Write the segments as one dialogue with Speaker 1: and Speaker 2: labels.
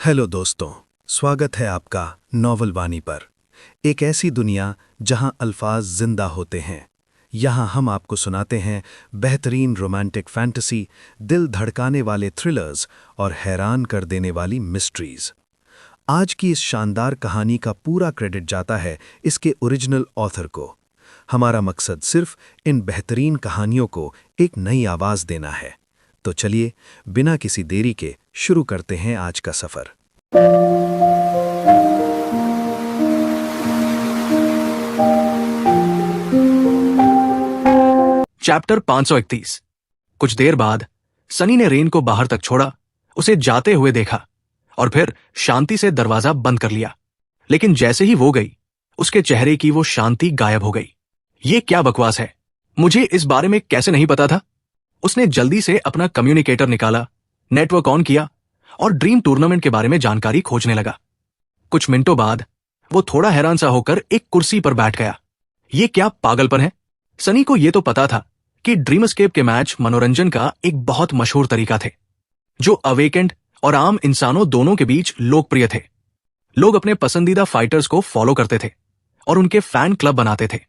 Speaker 1: Hello दोस्तों, स्वागत है आपका नॉवल वाणी पर। एक ऐसी दुनिया जहां अल्फाज जिंदा होते हैं। यहां हम आपको सुनाते हैं बेहतरीन रोमांटिक फैंटेसी, दिल धड़काने वाले थ्रिलर्स और हैरान कर देने वाली मिस्ट्रीज। आज की इस शानदार कहानी का पूरा क्रेडिट जाता है इसके ओरिजिनल ऑथर को। हमारा मकसद सिर्फ इन बेहतरीन कहानियों को एक नई आवाज देना है। तो चलिए, बिना किसी देरी के शुरू करते हैं आज का सफर।
Speaker 2: चैप्टर 531। कुछ देर बाद सनी ने रेन को बाहर तक छोड़ा, उसे जाते हुए देखा और फिर शांति से दरवाजा बंद कर लिया। लेकिन जैसे ही वो गई, उसके चेहरे की वो शांति गायब हो गई। ये क्या बकवास है? मुझे इस बारे में कैसे नहीं पता था? उसने जल्दी से अपना कम्युनिकेटर निकाला, नेटवर्क ऑन किया और ड्रीम टूर्नामेंट के बारे में जानकारी खोजने लगा। कुछ मिनटों बाद वो थोड़ा हैरान सा होकर एक कुर्सी पर बैठ गया। ये क्या पागलपन है? सनी को ये तो पता था कि ड्रीमस्केप के मैच मनोरंजन का एक बहुत मशहूर तरीका थे, जो अवेकेंड और आम इंसानों दोनों के बीच लोकप्रिय थे। लोग अपने पसंदीदा फाइटर्स को फॉलो करते थे और उनके फैन क्लब बनाते थे।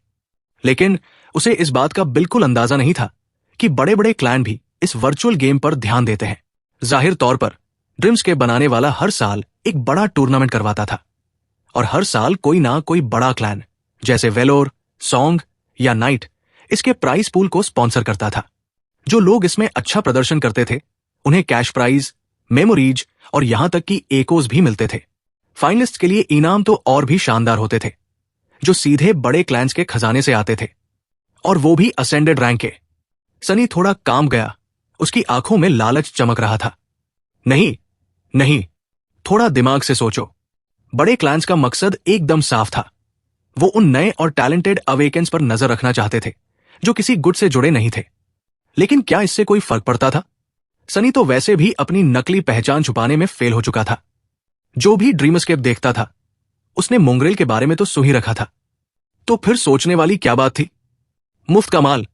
Speaker 2: लेकिन उसे इस बात का बिल्कुल अंदाजा नहीं था कि बड़े बड़े क्लैन भी इस वर्चुअल गेम पर ध्यान देते हैं। जाहिर तौर पर ड्रीमस्केप बनाने वाला हर साल एक बड़ा टूर्नामेंट करवाता था और हर साल कोई ना कोई बड़ा क्लैन जैसे वेलोर, सॉन्ग या नाइट इसके प्राइस पूल को स्पॉन्सर करता था। जो लोग इसमें अच्छा प्रदर्शन करते थे उन्हें कैश प्राइज, मेमोरीज और यहां तक कि एकोज भी मिलते थे। फाइनलिस्ट के लिए इनाम तो और भी शानदार होते थे, जो सीधे बड़े क्लैंस के खजाने से आते थे, और वो भी असेंडेड रैंक के। सनी थोड़ा काम गया, उसकी आंखों में लालच चमक रहा था। नहीं नहीं, थोड़ा दिमाग से सोचो। बड़े क्लैंस का मकसद एकदम साफ था। वो उन नए और टैलेंटेड अवेकेंस पर नजर रखना चाहते थे जो किसी गुट से जुड़े नहीं थे। लेकिन क्या इससे कोई फर्क पड़ता था? सनी तो वैसे भी अपनी नकली पहचान छुपाने में फेल हो चुका था। जो भी ड्रीमस्केप देखता था उसने मोंगरेल के बारे में तो सुन ही रखा था। तो फिर सोचने वाली क्या बात थी? मुफ्त का माल,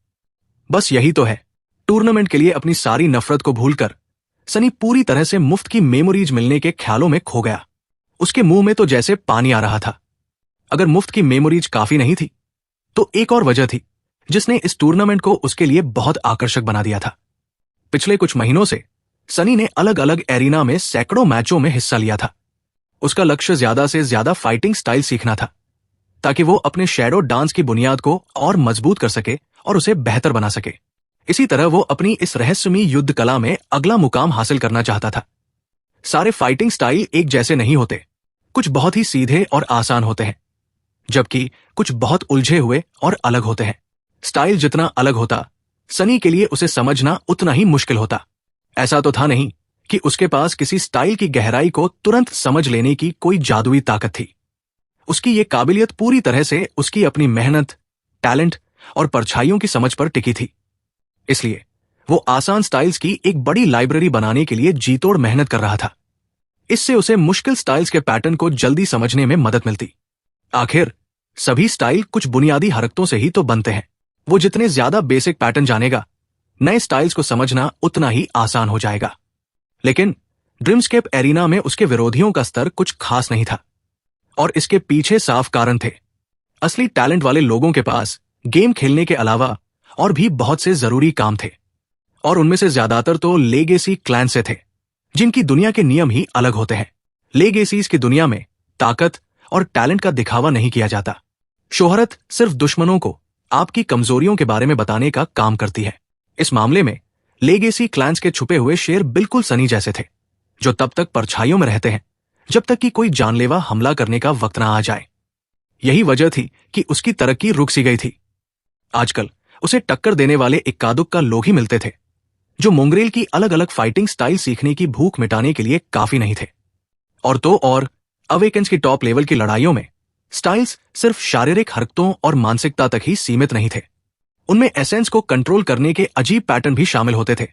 Speaker 2: बस यही तो है। टूर्नामेंट के लिए अपनी सारी नफरत को भूलकर सनी पूरी तरह से मुफ्त की मेमोरीज मिलने के ख्यालों में खो गया। उसके मुंह में तो जैसे पानी आ रहा था। अगर मुफ्त की मेमोरीज काफी नहीं थी तो एक और वजह थी जिसने इस टूर्नामेंट को उसके लिए बहुत आकर्षक बना दिया था। पिछले कुछ महीनों से सनी ने अलग अलग एरिना में सैकड़ों मैचों में हिस्सा लिया था। उसका लक्ष्य ज्यादा से ज्यादा फाइटिंग स्टाइल सीखना था, ताकि वो अपने शैडो डांस की बुनियाद को और मजबूत कर सके और उसे बेहतर बना सके। इसी तरह वो अपनी इस रहस्यमयी युद्ध कला में अगला मुकाम हासिल करना चाहता था। सारे फाइटिंग स्टाइल एक जैसे नहीं होते। कुछ बहुत ही सीधे और आसान होते हैं, जबकि कुछ बहुत उलझे हुए और अलग होते हैं। स्टाइल जितना अलग होता, सनी के लिए उसे समझना उतना ही मुश्किल होता। ऐसा तो था नहीं कि उसके पास किसी स्टाइल की गहराई को तुरंत समझ लेने की कोई जादुई ताकत थी। उसकी ये काबिलियत पूरी तरह से उसकी अपनी मेहनत, टैलेंट और परछाइयों की समझ पर टिकी थी। इसलिए वो आसान स्टाइल्स की एक बड़ी लाइब्रेरी बनाने के लिए जीतोड़ मेहनत कर रहा था। इससे उसे मुश्किल स्टाइल्स के पैटर्न को जल्दी समझने में मदद मिलती। आखिर सभी स्टाइल कुछ बुनियादी हरकतों से ही तो बनते हैं। वो जितने ज्यादा बेसिक पैटर्न जानेगा, नए स्टाइल्स को समझना उतना ही आसान हो जाएगा। लेकिन ड्रीमस्केप एरिना में उसके विरोधियों का स्तर कुछ खास नहीं था, और इसके पीछे साफ कारण थे। असली टैलेंट वाले लोगों के पास गेम खेलने के अलावा और भी बहुत से जरूरी काम थे, और उनमें से ज्यादातर तो लेगेसी क्लैन से थे, जिनकी दुनिया के नियम ही अलग होते हैं। लेगेसीज की दुनिया में ताकत और टैलेंट का दिखावा नहीं किया जाता। शोहरत सिर्फ दुश्मनों को आपकी कमजोरियों के बारे में बताने का काम करती है। इस मामले में लेगेसी क्लैंस के छुपे हुए शेर बिल्कुल सनी जैसे थे, जो तब तक परछाइयों में रहते हैं जब तक कि कोई जानलेवा हमला करने का वक्त ना आ जाए। यही वजह थी कि उसकी तरक्की रुक सी गई थी। आजकल उसे टक्कर देने वाले इक्का दुक्का लोग ही मिलते थे, जो मोंगरेल की अलग अलग फाइटिंग स्टाइल सीखने की भूख मिटाने के लिए काफी नहीं थे। और तो और अवेकेंस की टॉप लेवल की लड़ाइयों में स्टाइल्स सिर्फ शारीरिक हरकतों और मानसिकता तक ही सीमित नहीं थे। उनमें एसेंस को कंट्रोल करने के अजीब पैटर्न भी शामिल होते थे,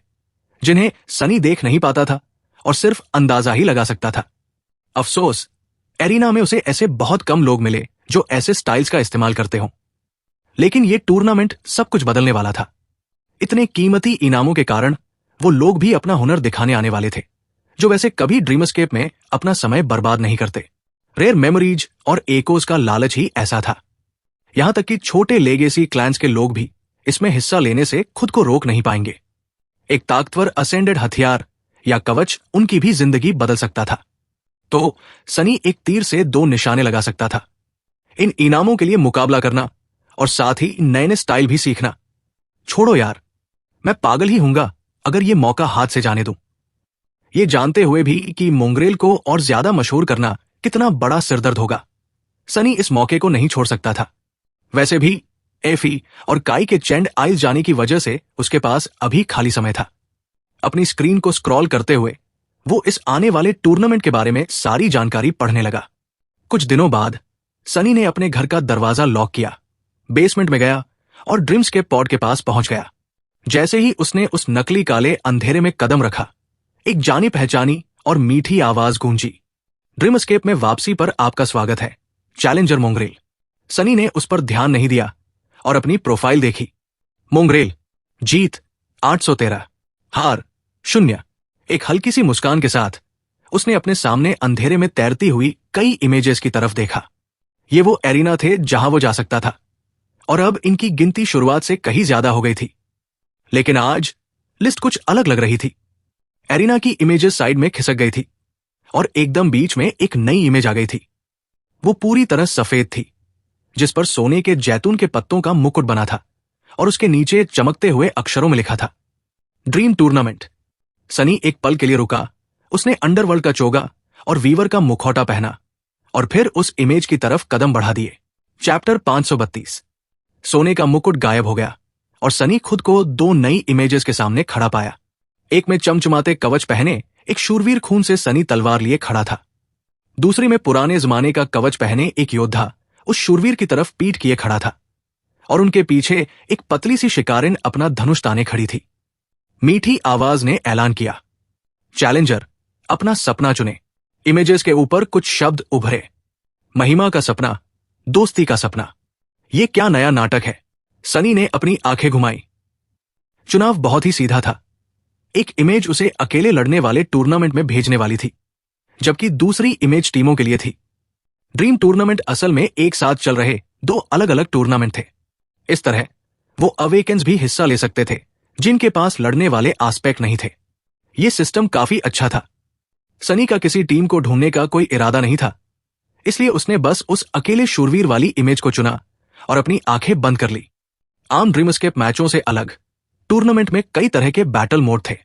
Speaker 2: जिन्हें सनी देख नहीं पाता था और सिर्फ अंदाजा ही लगा सकता था। अफसोस, एरिना में उसे ऐसे बहुत कम लोग मिले जो ऐसे स्टाइल्स का इस्तेमाल करते हों। लेकिन यह टूर्नामेंट सब कुछ बदलने वाला था। इतने कीमती इनामों के कारण वो लोग भी अपना हुनर दिखाने आने वाले थे, जो वैसे कभी ड्रीम एस्केप में अपना समय बर्बाद नहीं करते। रेयर मेमोरीज और एकोस का लालच ही ऐसा था। यहां तक कि छोटे लेगेसी क्लैंस के लोग भी इसमें हिस्सा लेने से खुद को रोक नहीं पाएंगे। एक ताकतवर असेंडेड हथियार या कवच उनकी भी जिंदगी बदल सकता था। तो सनी एक तीर से 2 निशाने लगा सकता था, इन इनामों के लिए मुकाबला करना और साथ ही नए नए स्टाइल भी सीखना। छोड़ो यार, मैं पागल ही हूंगा अगर ये मौका हाथ से जाने दूं। ये जानते हुए भी कि मोंग्रेल को और ज्यादा मशहूर करना कितना बड़ा सिरदर्द होगा, सनी इस मौके को नहीं छोड़ सकता था। वैसे भी एफी और काई के चैंड आइल जाने की वजह से उसके पास अभी खाली समय था। अपनी स्क्रीन को स्क्रॉल करते हुए वो इस आने वाले टूर्नामेंट के बारे में सारी जानकारी पढ़ने लगा। कुछ दिनों बाद सनी ने अपने घर का दरवाजा लॉक किया, बेसमेंट में गया और ड्रीम्सकेप पॉड के पास पहुंच गया। जैसे ही उसने उस नकली काले अंधेरे में कदम रखा, एक जानी पहचानी और मीठी आवाज गूंजी, ड्रीमस्केप में वापसी पर आपका स्वागत है, चैलेंजर मोंग्रेल। सनी ने उस पर ध्यान नहीं दिया और अपनी प्रोफाइल देखी। मोंग्रेल, जीत 813, हार 0। एक हल्की सी मुस्कान के साथ उसने अपने सामने अंधेरे में तैरती हुई कई इमेजेस की तरफ देखा। ये वो एरिना थे जहां वो जा सकता था, और अब इनकी गिनती शुरुआत से कहीं ज्यादा हो गई थी। लेकिन आज लिस्ट कुछ अलग लग रही थी। एरिना की इमेजेस साइड में खिसक गई थी और एकदम बीच में एक नई इमेज आ गई थी। वो पूरी तरह सफेद थी, जिस पर सोने के जैतून के पत्तों का मुकुट बना था और उसके नीचे चमकते हुए अक्षरों में लिखा था, ड्रीम टूर्नामेंट। सनी एक पल के लिए रुका। उसने अंडरवर्ल्ड का चोगा और वीवर का मुखौटा पहना और फिर उस इमेज की तरफ कदम बढ़ा दिए। चैप्टर 532। सोने का मुकुट गायब हो गया और सनी खुद को 2 नई इमेजेस के सामने खड़ा पाया। एक में चमचमाते कवच पहने एक शूरवीर खून से सनी तलवार लिए खड़ा था। दूसरी में पुराने जमाने का कवच पहने एक योद्धा उस शूरवीर की तरफ पीठ किए खड़ा था और उनके पीछे एक पतली सी शिकारिन अपना धनुष ताने खड़ी थी। मीठी आवाज ने ऐलान किया, चैलेंजर, अपना सपना चुने। इमेजेस के ऊपर कुछ शब्द उभरे, महिमा का सपना, दोस्ती का सपना। ये क्या नया नाटक है? सनी ने अपनी आंखें घुमाई। चुनाव बहुत ही सीधा था। एक इमेज उसे अकेले लड़ने वाले टूर्नामेंट में भेजने वाली थी, जबकि दूसरी इमेज टीमों के लिए थी। ड्रीम टूर्नामेंट असल में एक साथ चल रहे 2 अलग अलग टूर्नामेंट थे। इस तरह वो अवेकेंस भी हिस्सा ले सकते थे जिनके पास लड़ने वाले आस्पेक्ट नहीं थे। यह सिस्टम काफी अच्छा था। सनी का किसी टीम को ढूंढने का कोई इरादा नहीं था, इसलिए उसने बस उस अकेले शूरवीर वाली इमेज को चुना और अपनी आंखें बंद कर ली। आम ड्रीमस्केप मैचों से अलग टूर्नामेंट में कई तरह के बैटल मोड थे।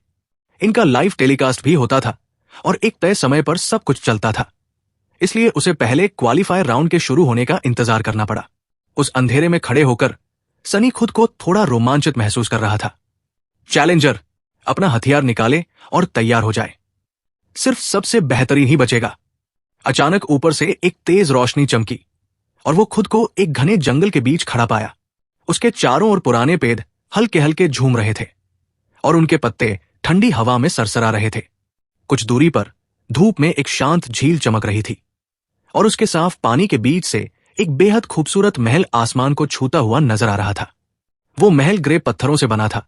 Speaker 2: इनका लाइव टेलीकास्ट भी होता था और एक तय समय पर सब कुछ चलता था, इसलिए उसे पहले क्वालिफायर राउंड के शुरू होने का इंतजार करना पड़ा। उस अंधेरे में खड़े होकर सनी खुद को थोड़ा रोमांचित महसूस कर रहा था। चैलेंजर, अपना हथियार निकाले और तैयार हो जाए। सिर्फ सबसे बेहतरीन ही बचेगा। अचानक ऊपर से एक तेज रोशनी चमकी और वो खुद को एक घने जंगल के बीच खड़ा पाया। उसके चारों ओर पुराने पेड़ हल्के हल्के झूम रहे थे और उनके पत्ते ठंडी हवा में सरसरा रहे थे। कुछ दूरी पर धूप में एक शांत झील चमक रही थी और उसके साफ पानी के बीच से एक बेहद खूबसूरत महल आसमान को छूता हुआ नजर आ रहा था। वो महल ग्रे पत्थरों से बना था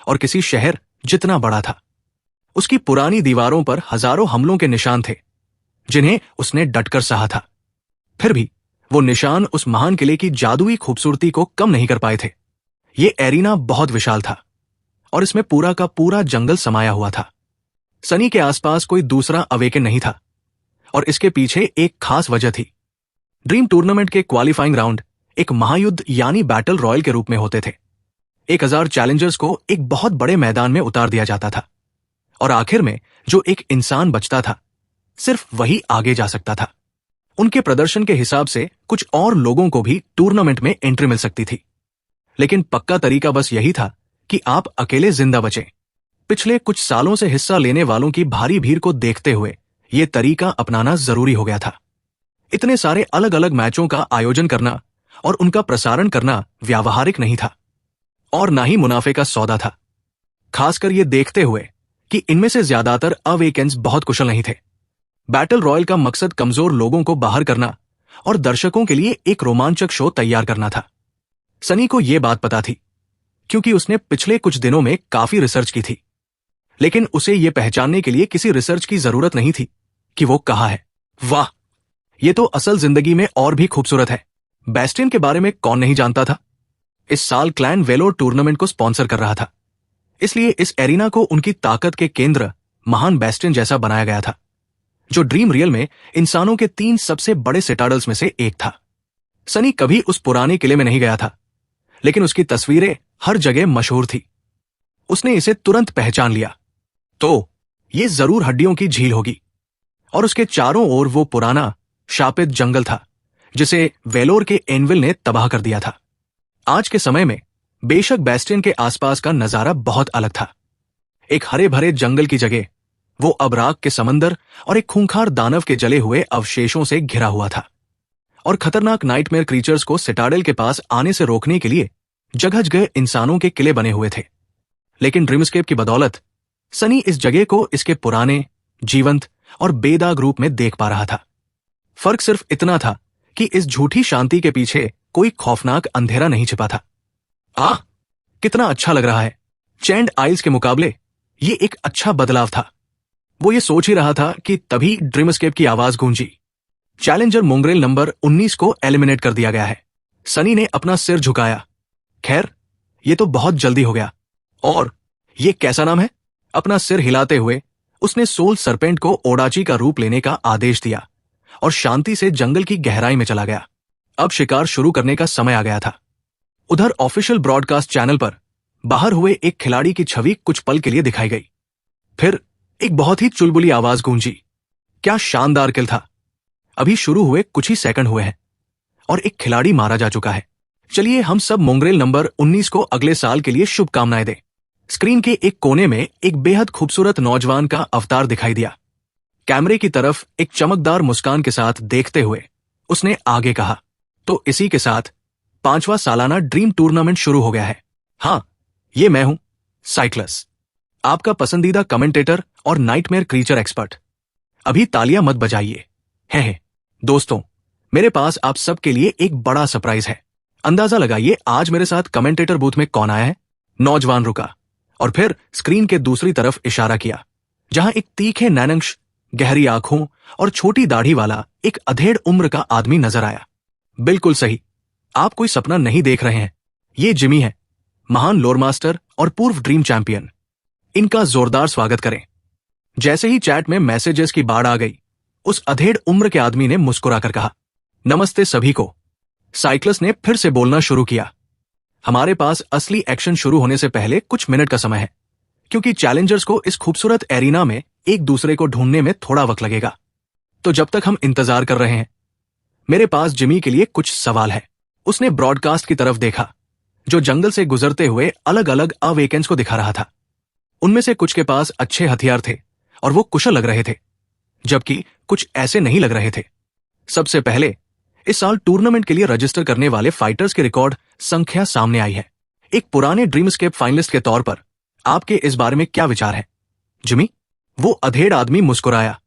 Speaker 2: और किसी शहर जितना बड़ा था। उसकी पुरानी दीवारों पर हजारों हमलों के निशान थे जिन्हें उसने डटकर सहा था। फिर भी वो निशान उस महान किले की जादुई खूबसूरती को कम नहीं कर पाए थे। ये एरिना बहुत विशाल था और इसमें पूरा का पूरा जंगल समाया हुआ था। सनी के आसपास कोई दूसरा अवेकन नहीं था और इसके पीछे एक खास वजह थी। ड्रीम टूर्नामेंट के क्वालिफाइंग राउंड एक महायुद्ध यानी बैटल रॉयल के रूप में होते थे। 1000 चैलेंजर्स को एक बहुत बड़े मैदान में उतार दिया जाता था और आखिर में जो एक इंसान बचता था, सिर्फ वही आगे जा सकता था। उनके प्रदर्शन के हिसाब से कुछ और लोगों को भी टूर्नामेंट में एंट्री मिल सकती थी, लेकिन पक्का तरीका बस यही था कि आप अकेले जिंदा बचें। पिछले कुछ सालों से हिस्सा लेने वालों की भारी भीड़ को देखते हुए यह तरीका अपनाना जरूरी हो गया था। इतने सारे अलग अलग मैचों का आयोजन करना और उनका प्रसारण करना व्यावहारिक नहीं था और ना ही मुनाफे का सौदा था, खासकर यह देखते हुए कि इनमें से ज्यादातर अवेकेंस बहुत कुशल नहीं थे। बैटल रॉयल का मकसद कमजोर लोगों को बाहर करना और दर्शकों के लिए एक रोमांचक शो तैयार करना था। सनी को यह बात पता थी क्योंकि उसने पिछले कुछ दिनों में काफी रिसर्च की थी। लेकिन उसे यह पहचानने के लिए किसी रिसर्च की जरूरत नहीं थी कि वो कहाँ है। वाह, ये तो असल जिंदगी में और भी खूबसूरत है। बेस्टियन के बारे में कौन नहीं जानता था। इस साल क्लैन वेलोर टूर्नामेंट को स्पॉन्सर कर रहा था, इसलिए इस एरिना को उनकी ताकत के केंद्र महान बेस्टियन जैसा बनाया गया था, जो ड्रीम रियल में इंसानों के 3 सबसे बड़े सिटाडल्स में से एक था। सनी कभी उस पुराने किले में नहीं गया था, लेकिन उसकी तस्वीरें हर जगह मशहूर थी। उसने इसे तुरंत पहचान लिया। तो ये जरूर हड्डियों की झील होगी, और उसके चारों ओर वो पुराना शापित जंगल था जिसे वेलोर के एनविल ने तबाह कर दिया था। आज के समय में बेशक बेस्टियन के आसपास का नजारा बहुत अलग था। एक हरे भरे जंगल की जगह वो अब राख के समंदर और एक खूंखार दानव के जले हुए अवशेषों से घिरा हुआ था, और खतरनाक नाइटमेयर क्रीचर्स को सिटाडेल के पास आने से रोकने के लिए जगह जगह इंसानों के किले बने हुए थे। लेकिन ड्रीमस्केप की बदौलत सनी इस जगह को इसके पुराने, जीवंत और बेदाग रूप में देख पा रहा था। फर्क सिर्फ इतना था कि इस झूठी शांति के पीछे कोई खौफनाक अंधेरा नहीं छिपा था। आह, कितना अच्छा लग रहा है। चैंड आइल्स के मुकाबले ये एक अच्छा बदलाव था। वो ये सोच ही रहा था कि तभी ड्रीमस्केप की आवाज गूंजी। चैलेंजर मोंग्रेल नंबर 19 को एलिमिनेट कर दिया गया है। सनी ने अपना सिर झुकाया। खैर, ये तो बहुत जल्दी हो गया। और ये कैसा नाम है? अपना सिर हिलाते हुए उसने सोल सरपेंट को ओडाची का रूप लेने का आदेश दिया और शांति से जंगल की गहराई में चला गया। अब शिकार शुरू करने का समय आ गया था। उधर ऑफिशियल ब्रॉडकास्ट चैनल पर बाहर हुए एक खिलाड़ी की छवि कुछ पल के लिए दिखाई गई। फिर एक बहुत ही चुलबुली आवाज गूंजी। क्या शानदार किल था। अभी शुरू हुए कुछ ही सेकंड हुए हैं और एक खिलाड़ी मारा जा चुका है। चलिए हम सब मोंग्रेल नंबर 19 को अगले साल के लिए शुभकामनाएं दें। स्क्रीन के एक कोने में एक बेहद खूबसूरत नौजवान का अवतार दिखाई दिया। कैमरे की तरफ एक चमकदार मुस्कान के साथ देखते हुए उसने आगे कहा, तो इसी के साथ 5वां सालाना ड्रीम टूर्नामेंट शुरू हो गया है। हाँ, ये मैं हूं, साइक्लस, आपका पसंदीदा कमेंटेटर और नाइटमेयर क्रीचर एक्सपर्ट। अभी तालियां मत बजाइए। है दोस्तों, मेरे पास आप सबके लिए एक बड़ा सरप्राइज है। अंदाजा लगाइए आज मेरे साथ कमेंटेटर बूथ में कौन आया है। नौजवान रुका और फिर स्क्रीन के दूसरी तरफ इशारा किया, जहां एक तीखे नैनंश, गहरी आंखों और छोटी दाढ़ी वाला एक अधेड़ उम्र का आदमी नजर आया। बिल्कुल सही, आप कोई सपना नहीं देख रहे हैं। ये जिमी है, महान लोर मास्टर और पूर्व ड्रीम चैंपियन। इनका जोरदार स्वागत करें। जैसे ही चैट में मैसेजेस की बाढ़ आ गई, उस अधेड़ उम्र के आदमी ने मुस्कुराकर कहा, नमस्ते सभी को। साइक्लस ने फिर से बोलना शुरू किया। हमारे पास असली एक्शन शुरू होने से पहले कुछ मिनट का समय है, क्योंकि चैलेंजर्स को इस खूबसूरत एरिना में एक दूसरे को ढूंढने में थोड़ा वक्त लगेगा। तो जब तक हम इंतजार कर रहे हैं, मेरे पास जिमी के लिए कुछ सवाल है। उसने ब्रॉडकास्ट की तरफ देखा, जो जंगल से गुजरते हुए अलग अलग अवेकेंस को दिखा रहा था। उनमें से कुछ के पास अच्छे हथियार थे और वो कुशल लग रहे थे, जबकि कुछ ऐसे नहीं लग रहे थे। सबसे पहले, इस साल टूर्नामेंट के लिए रजिस्टर करने वाले फाइटर्स की रिकॉर्ड संख्या सामने आई है। एक पुराने ड्रीमस्केप फाइनलिस्ट के तौर पर आपके इस बारे में क्या विचार है, जिमी? वो अधेड़ आदमी मुस्कुराया।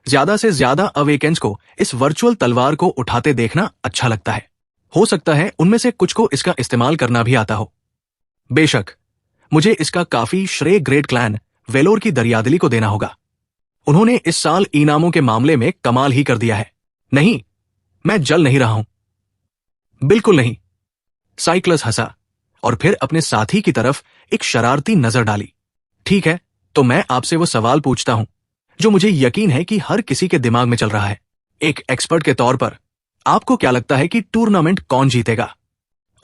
Speaker 2: ज्यादा से ज्यादा अवेकेंस को इस वर्चुअल तलवार को उठाते देखना अच्छा लगता है। हो सकता है उनमें से कुछ को इसका इस्तेमाल करना भी आता हो। बेशक, मुझे इसका काफी श्रेय ग्रेट क्लैन वेलोर की दरियादिली को देना होगा। उन्होंने इस साल इनामों के मामले में कमाल ही कर दिया है। नहीं, मैं जल नहीं रहा हूं। बिल्कुल नहीं। साइक्लस हंसा और फिर अपने साथी की तरफ एक शरारती नजर डाली। ठीक है, तो मैं आपसे वो सवाल पूछता हूं जो मुझे यकीन है कि हर किसी के दिमाग में चल रहा है। एक एक्सपर्ट के तौर पर आपको क्या लगता है कि टूर्नामेंट कौन जीतेगा,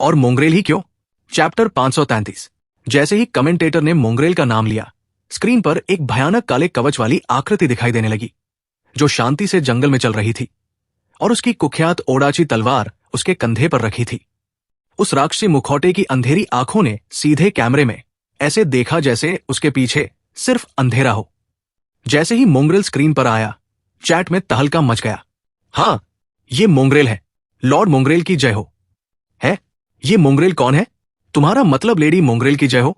Speaker 2: और मोंग्रेल ही क्यों? चैप्टर 533। जैसे ही कमेंटेटर ने मोंग्रेल का नाम लिया, स्क्रीन पर एक भयानक काले कवच वाली आकृति दिखाई देने लगी, जो शांति से जंगल में चल रही थी, और उसकी कुख्यात ओडाची तलवार उसके कंधे पर रखी थी। उस राक्षसी मुखौटे की अंधेरी आंखों ने सीधे कैमरे में ऐसे देखा जैसे उसके पीछे सिर्फ अंधेरा हो। जैसे ही मोंग्रेल स्क्रीन पर आया, चैट में तहलका मच गया। हाँ, ये मोंग्रेल है। लॉर्ड मोंग्रेल की जय हो। है? ये मोंग्रेल कौन है? तुम्हारा मतलब लेडी मोंग्रेल की जय हो?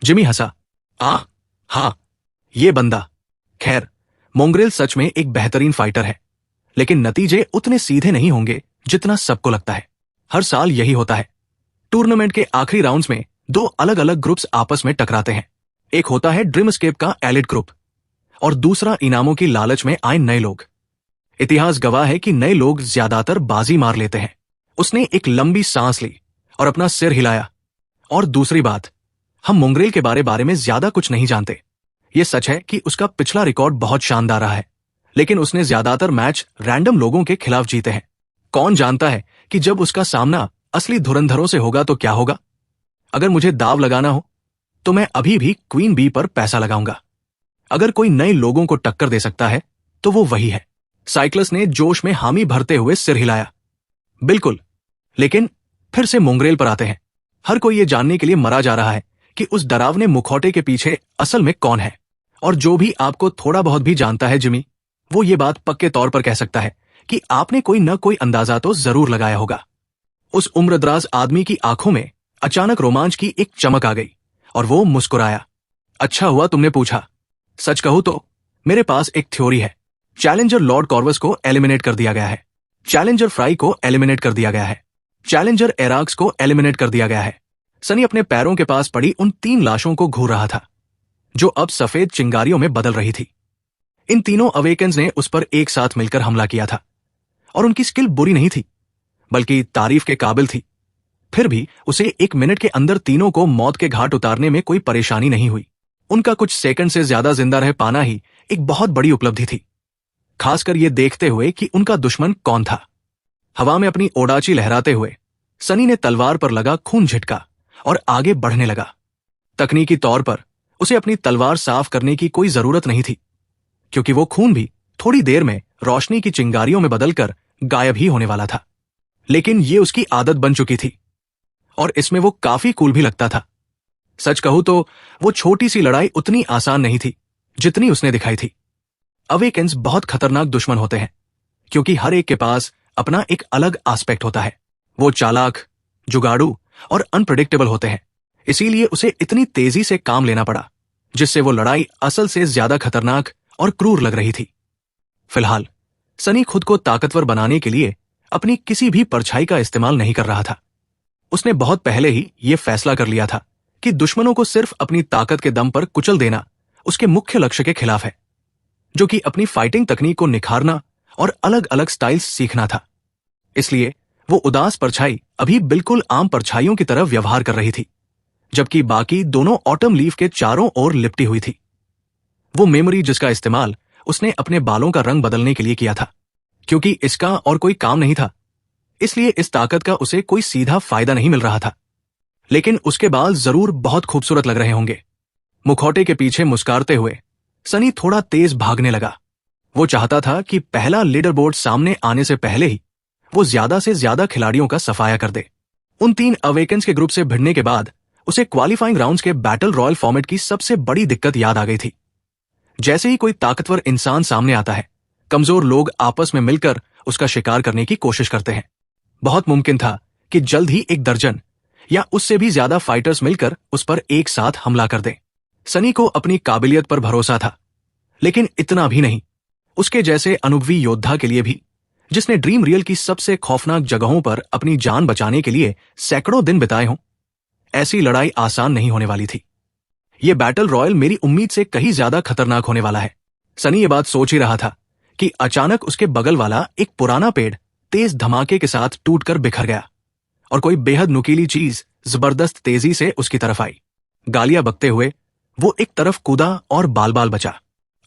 Speaker 2: जिमी हंसा। हाँ, ये बंदा। खैर, मोंग्रेल सच में एक बेहतरीन फाइटर है, लेकिन नतीजे उतने सीधे नहीं होंगे जितना सबको लगता है। हर साल यही होता है। टूर्नामेंट के आखिरी राउंड्स में 2 अलग अलग ग्रुप्स आपस में टकराते हैं। एक होता है ड्रीम एस्केप का एलिट ग्रुप और दूसरा इनामों की लालच में आए नए लोग। इतिहास गवाह है कि नए लोग ज्यादातर बाजी मार लेते हैं। उसने एक लंबी सांस ली और अपना सिर हिलाया। और दूसरी बात, हम मोंगरेल के बारे में ज्यादा कुछ नहीं जानते। यह सच है कि उसका पिछला रिकॉर्ड बहुत शानदार रहा है, लेकिन उसने ज्यादातर मैच रैंडम लोगों के खिलाफ जीते हैं। कौन जानता है कि जब उसका सामना असली धुरंधरों से होगा तो क्या होगा। अगर मुझे दाव लगाना हो तो मैं अभी भी क्वीन बी पर पैसा लगाऊंगा। अगर कोई नए लोगों को टक्कर दे सकता है तो वो वही है। साइक्लस ने जोश में हामी भरते हुए सिर हिलाया। बिल्कुल, लेकिन फिर से मोंगरेल पर आते हैं। हर कोई ये जानने के लिए मरा जा रहा है कि उस डरावने मुखौटे के पीछे असल में कौन है। और जो भी आपको थोड़ा बहुत भी जानता है जिमी, वो ये बात पक्के तौर पर कह सकता है कि आपने कोई न कोई अंदाजा तो जरूर लगाया होगा। उस उम्रदराज आदमी की आंखों में अचानक रोमांच की एक चमक आ गई और वो मुस्कुराया। अच्छा हुआ तुमने पूछा। सच कहूं तो मेरे पास एक थ्योरी है। चैलेंजर लॉर्ड कॉर्वस को एलिमिनेट कर दिया गया है, चैलेंजर फ्राई को एलिमिनेट कर दिया गया है, चैलेंजर एराक्स को एलिमिनेट कर दिया गया है। सनी अपने पैरों के पास पड़ी उन 3 लाशों को घूर रहा था जो अब सफेद चिंगारियों में बदल रही थी। इन तीनों अवेकेंस ने उस पर एक साथ मिलकर हमला किया था और उनकी स्किल बुरी नहीं थी, बल्कि तारीफ के काबिल थी। फिर भी उसे 1 मिनट के अंदर तीनों को मौत के घाट उतारने में कोई परेशानी नहीं हुई। उनका कुछ सेकंड से ज्यादा जिंदा रह पाना ही एक बहुत बड़ी उपलब्धि थी, खासकर यह देखते हुए कि उनका दुश्मन कौन था। हवा में अपनी ओडाची लहराते हुए सनी ने तलवार पर लगा खून झटका और आगे बढ़ने लगा। तकनीकी तौर पर उसे अपनी तलवार साफ करने की कोई जरूरत नहीं थी, क्योंकि वो खून भी थोड़ी देर में रोशनी की चिंगारियों में बदलकर गायब ही होने वाला था। लेकिन ये उसकी आदत बन चुकी थी और इसमें वो काफी कूल भी लगता था। सच कहूं तो वो छोटी सी लड़ाई उतनी आसान नहीं थी जितनी उसने दिखाई थी। अवेकेंस बहुत खतरनाक दुश्मन होते हैं, क्योंकि हर एक के पास अपना एक अलग एस्पेक्ट होता है। वो चालाक, जुगाड़ू और अनप्रेडिक्टेबल होते हैं। इसीलिए उसे इतनी तेजी से काम लेना पड़ा, जिससे वो लड़ाई असल से ज्यादा खतरनाक और क्रूर लग रही थी। फिलहाल सनी खुद को ताकतवर बनाने के लिए अपनी किसी भी परछाई का इस्तेमाल नहीं कर रहा था। उसने बहुत पहले ही यह फैसला कर लिया था कि दुश्मनों को सिर्फ अपनी ताकत के दम पर कुचल देना उसके मुख्य लक्ष्य के खिलाफ है, जो कि अपनी फाइटिंग तकनीक को निखारना और अलग अलग स्टाइल्स सीखना था। इसलिए वो उदास परछाई अभी बिल्कुल आम परछाइयों की तरह व्यवहार कर रही थी, जबकि बाकी दोनों ऑटम लीफ के चारों ओर लिपटी हुई थी। वो मेमोरी जिसका इस्तेमाल उसने अपने बालों का रंग बदलने के लिए किया था, क्योंकि इसका और कोई काम नहीं था, इसलिए इस ताकत का उसे कोई सीधा फायदा नहीं मिल रहा था। लेकिन उसके बाल जरूर बहुत खूबसूरत लग रहे होंगे। मुखौटे के पीछे मुस्कुराते हुए सनी थोड़ा तेज भागने लगा। वो चाहता था कि पहला लीडर बोर्ड सामने आने से पहले ही वो ज्यादा से ज्यादा खिलाड़ियों का सफाया कर दे। उन 3 अवेकेंस के ग्रुप से भिड़ने के बाद उसे क्वालिफाइंग राउंड्स के बैटल रॉयल फॉर्मेट की सबसे बड़ी दिक्कत याद आ गई थी। जैसे ही कोई ताकतवर इंसान सामने आता है, कमजोर लोग आपस में मिलकर उसका शिकार करने की कोशिश करते हैं। बहुत मुमकिन था कि जल्द ही 1 दर्जन या उससे भी ज्यादा फाइटर्स मिलकर उस पर एक साथ हमला कर दें। सनी को अपनी काबिलियत पर भरोसा था, लेकिन इतना भी नहीं। उसके जैसे अनुभवी योद्धा के लिए भी, जिसने ड्रीम रियल की सबसे खौफनाक जगहों पर अपनी जान बचाने के लिए सैकड़ों दिन बिताए हों, ऐसी लड़ाई आसान नहीं होने वाली थी। यह बैटल रॉयल मेरी उम्मीद से कहीं ज्यादा खतरनाक होने वाला है। सनी ये बात सोच ही रहा था कि अचानक उसके बगल वाला एक पुराना पेड़ तेज धमाके के साथ टूटकर बिखर गया और कोई बेहद नुकीली चीज जबरदस्त तेजी से उसकी तरफ आई। गालियां बकते हुए वो एक तरफ कूदा और बाल बाल बचा।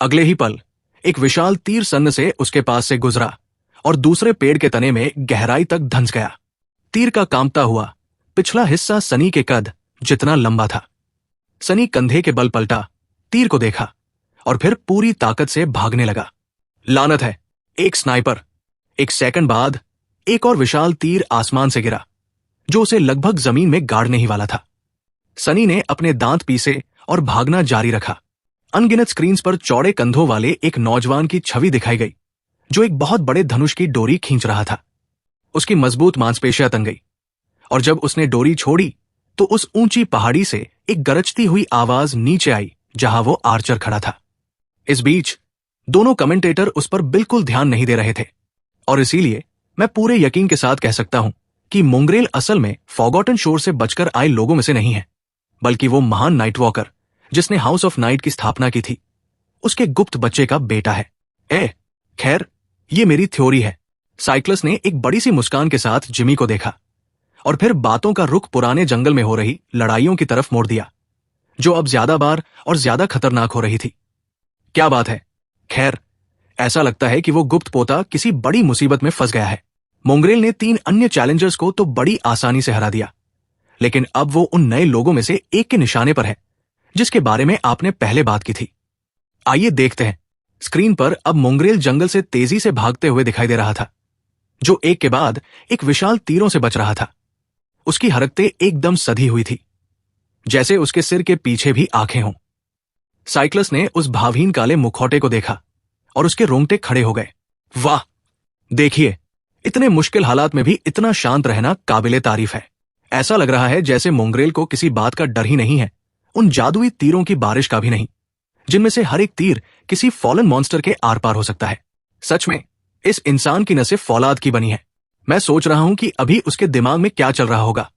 Speaker 2: अगले ही पल एक विशाल तीर सन्न से उसके पास से गुजरा और दूसरे पेड़ के तने में गहराई तक धंस गया। तीर का कांपता हुआ पिछला हिस्सा सनी के कद जितना लंबा था। सनी कंधे के बल पलटा, तीर को देखा और फिर पूरी ताकत से भागने लगा। लानत है, एक स्नाइपर। 1 सेकंड बाद एक और विशाल तीर आसमान से गिरा, जो उसे लगभग जमीन में गाड़ने ही वाला था। सनी ने अपने दांत पीसे और भागना जारी रखा। अनगिनत स्क्रीन्स पर चौड़े कंधों वाले एक नौजवान की छवि दिखाई गई, जो एक बहुत बड़े धनुष की डोरी खींच रहा था। उसकी मजबूत मांसपेशियां तन गई और जब उसने डोरी छोड़ी तो उस ऊंची पहाड़ी से एक गरजती हुई आवाज नीचे आई, जहां वो आर्चर खड़ा था। इस बीच दोनों कमेंटेटर उस पर बिल्कुल ध्यान नहीं दे रहे थे और इसीलिए मैं पूरे यकीन के साथ कह सकता हूं कि मोंगरेल असल में फॉरगॉटन शोर से बचकर आए लोगों में से नहीं है, बल्कि वो महान नाइट वॉकर जिसने हाउस ऑफ नाइट की स्थापना की थी, उसके गुप्त बच्चे का बेटा है। खैर, ये मेरी थ्योरी है। साइक्लस ने एक बड़ी सी मुस्कान के साथ जिमी को देखा और फिर बातों का रुख पुराने जंगल में हो रही लड़ाइयों की तरफ मोड़ दिया, जो अब ज्यादा बार और ज्यादा खतरनाक हो रही थी। क्या बात है? खैर, ऐसा लगता है कि वो गुप्त पोता किसी बड़ी मुसीबत में फंस गया है। मोंगरेल ने 3 अन्य चैलेंजर्स को तो बड़ी आसानी से हरा दिया, लेकिन अब वो उन नए लोगों में से एक के निशाने पर है जिसके बारे में आपने पहले बात की थी। आइए देखते हैं। स्क्रीन पर अब मोंगरेल जंगल से तेजी से भागते हुए दिखाई दे रहा था, जो एक के बाद एक विशाल तीरों से बच रहा था। उसकी हरकतें एकदम सधी हुई थी, जैसे उसके सिर के पीछे भी आंखें हों। साइक्लस ने उस भावहीन काले मुखौटे को देखा और उसके रोंगटे खड़े हो गए। वाह, देखिए, इतने मुश्किल हालात में भी इतना शांत रहना काबिले तारीफ है। ऐसा लग रहा है जैसे मोंगरेल को किसी बात का डर ही नहीं है, उन जादुई तीरों की बारिश का भी नहीं, जिनमें से हर एक तीर किसी फॉलन मॉन्स्टर के आर पार हो सकता है। सच में इस इंसान की नसें फौलाद की बनी है। मैं सोच रहा हूं कि अभी उसके दिमाग में क्या चल रहा होगा।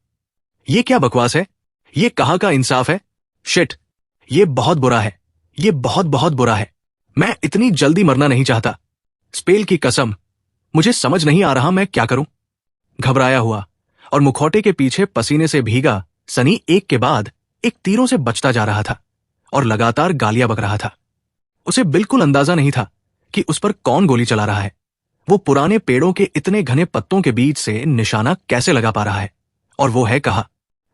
Speaker 2: ये क्या बकवास है? ये कहाँ का इंसाफ है? शिट, ये बहुत बुरा है। ये बहुत बहुत बुरा है। मैं इतनी जल्दी मरना नहीं चाहता। स्पेल की कसम, मुझे समझ नहीं आ रहा मैं क्या करूं। घबराया हुआ और मुखौटे के पीछे पसीने से भीगा सनी एक के बाद एक तीरों से बचता जा रहा था और लगातार गालियां बक रहा था। उसे बिल्कुल अंदाजा नहीं था कि उस पर कौन गोली चला रहा है। वो पुराने पेड़ों के इतने घने पत्तों के बीच से निशाना कैसे लगा पा रहा है? और वो है कहाँ?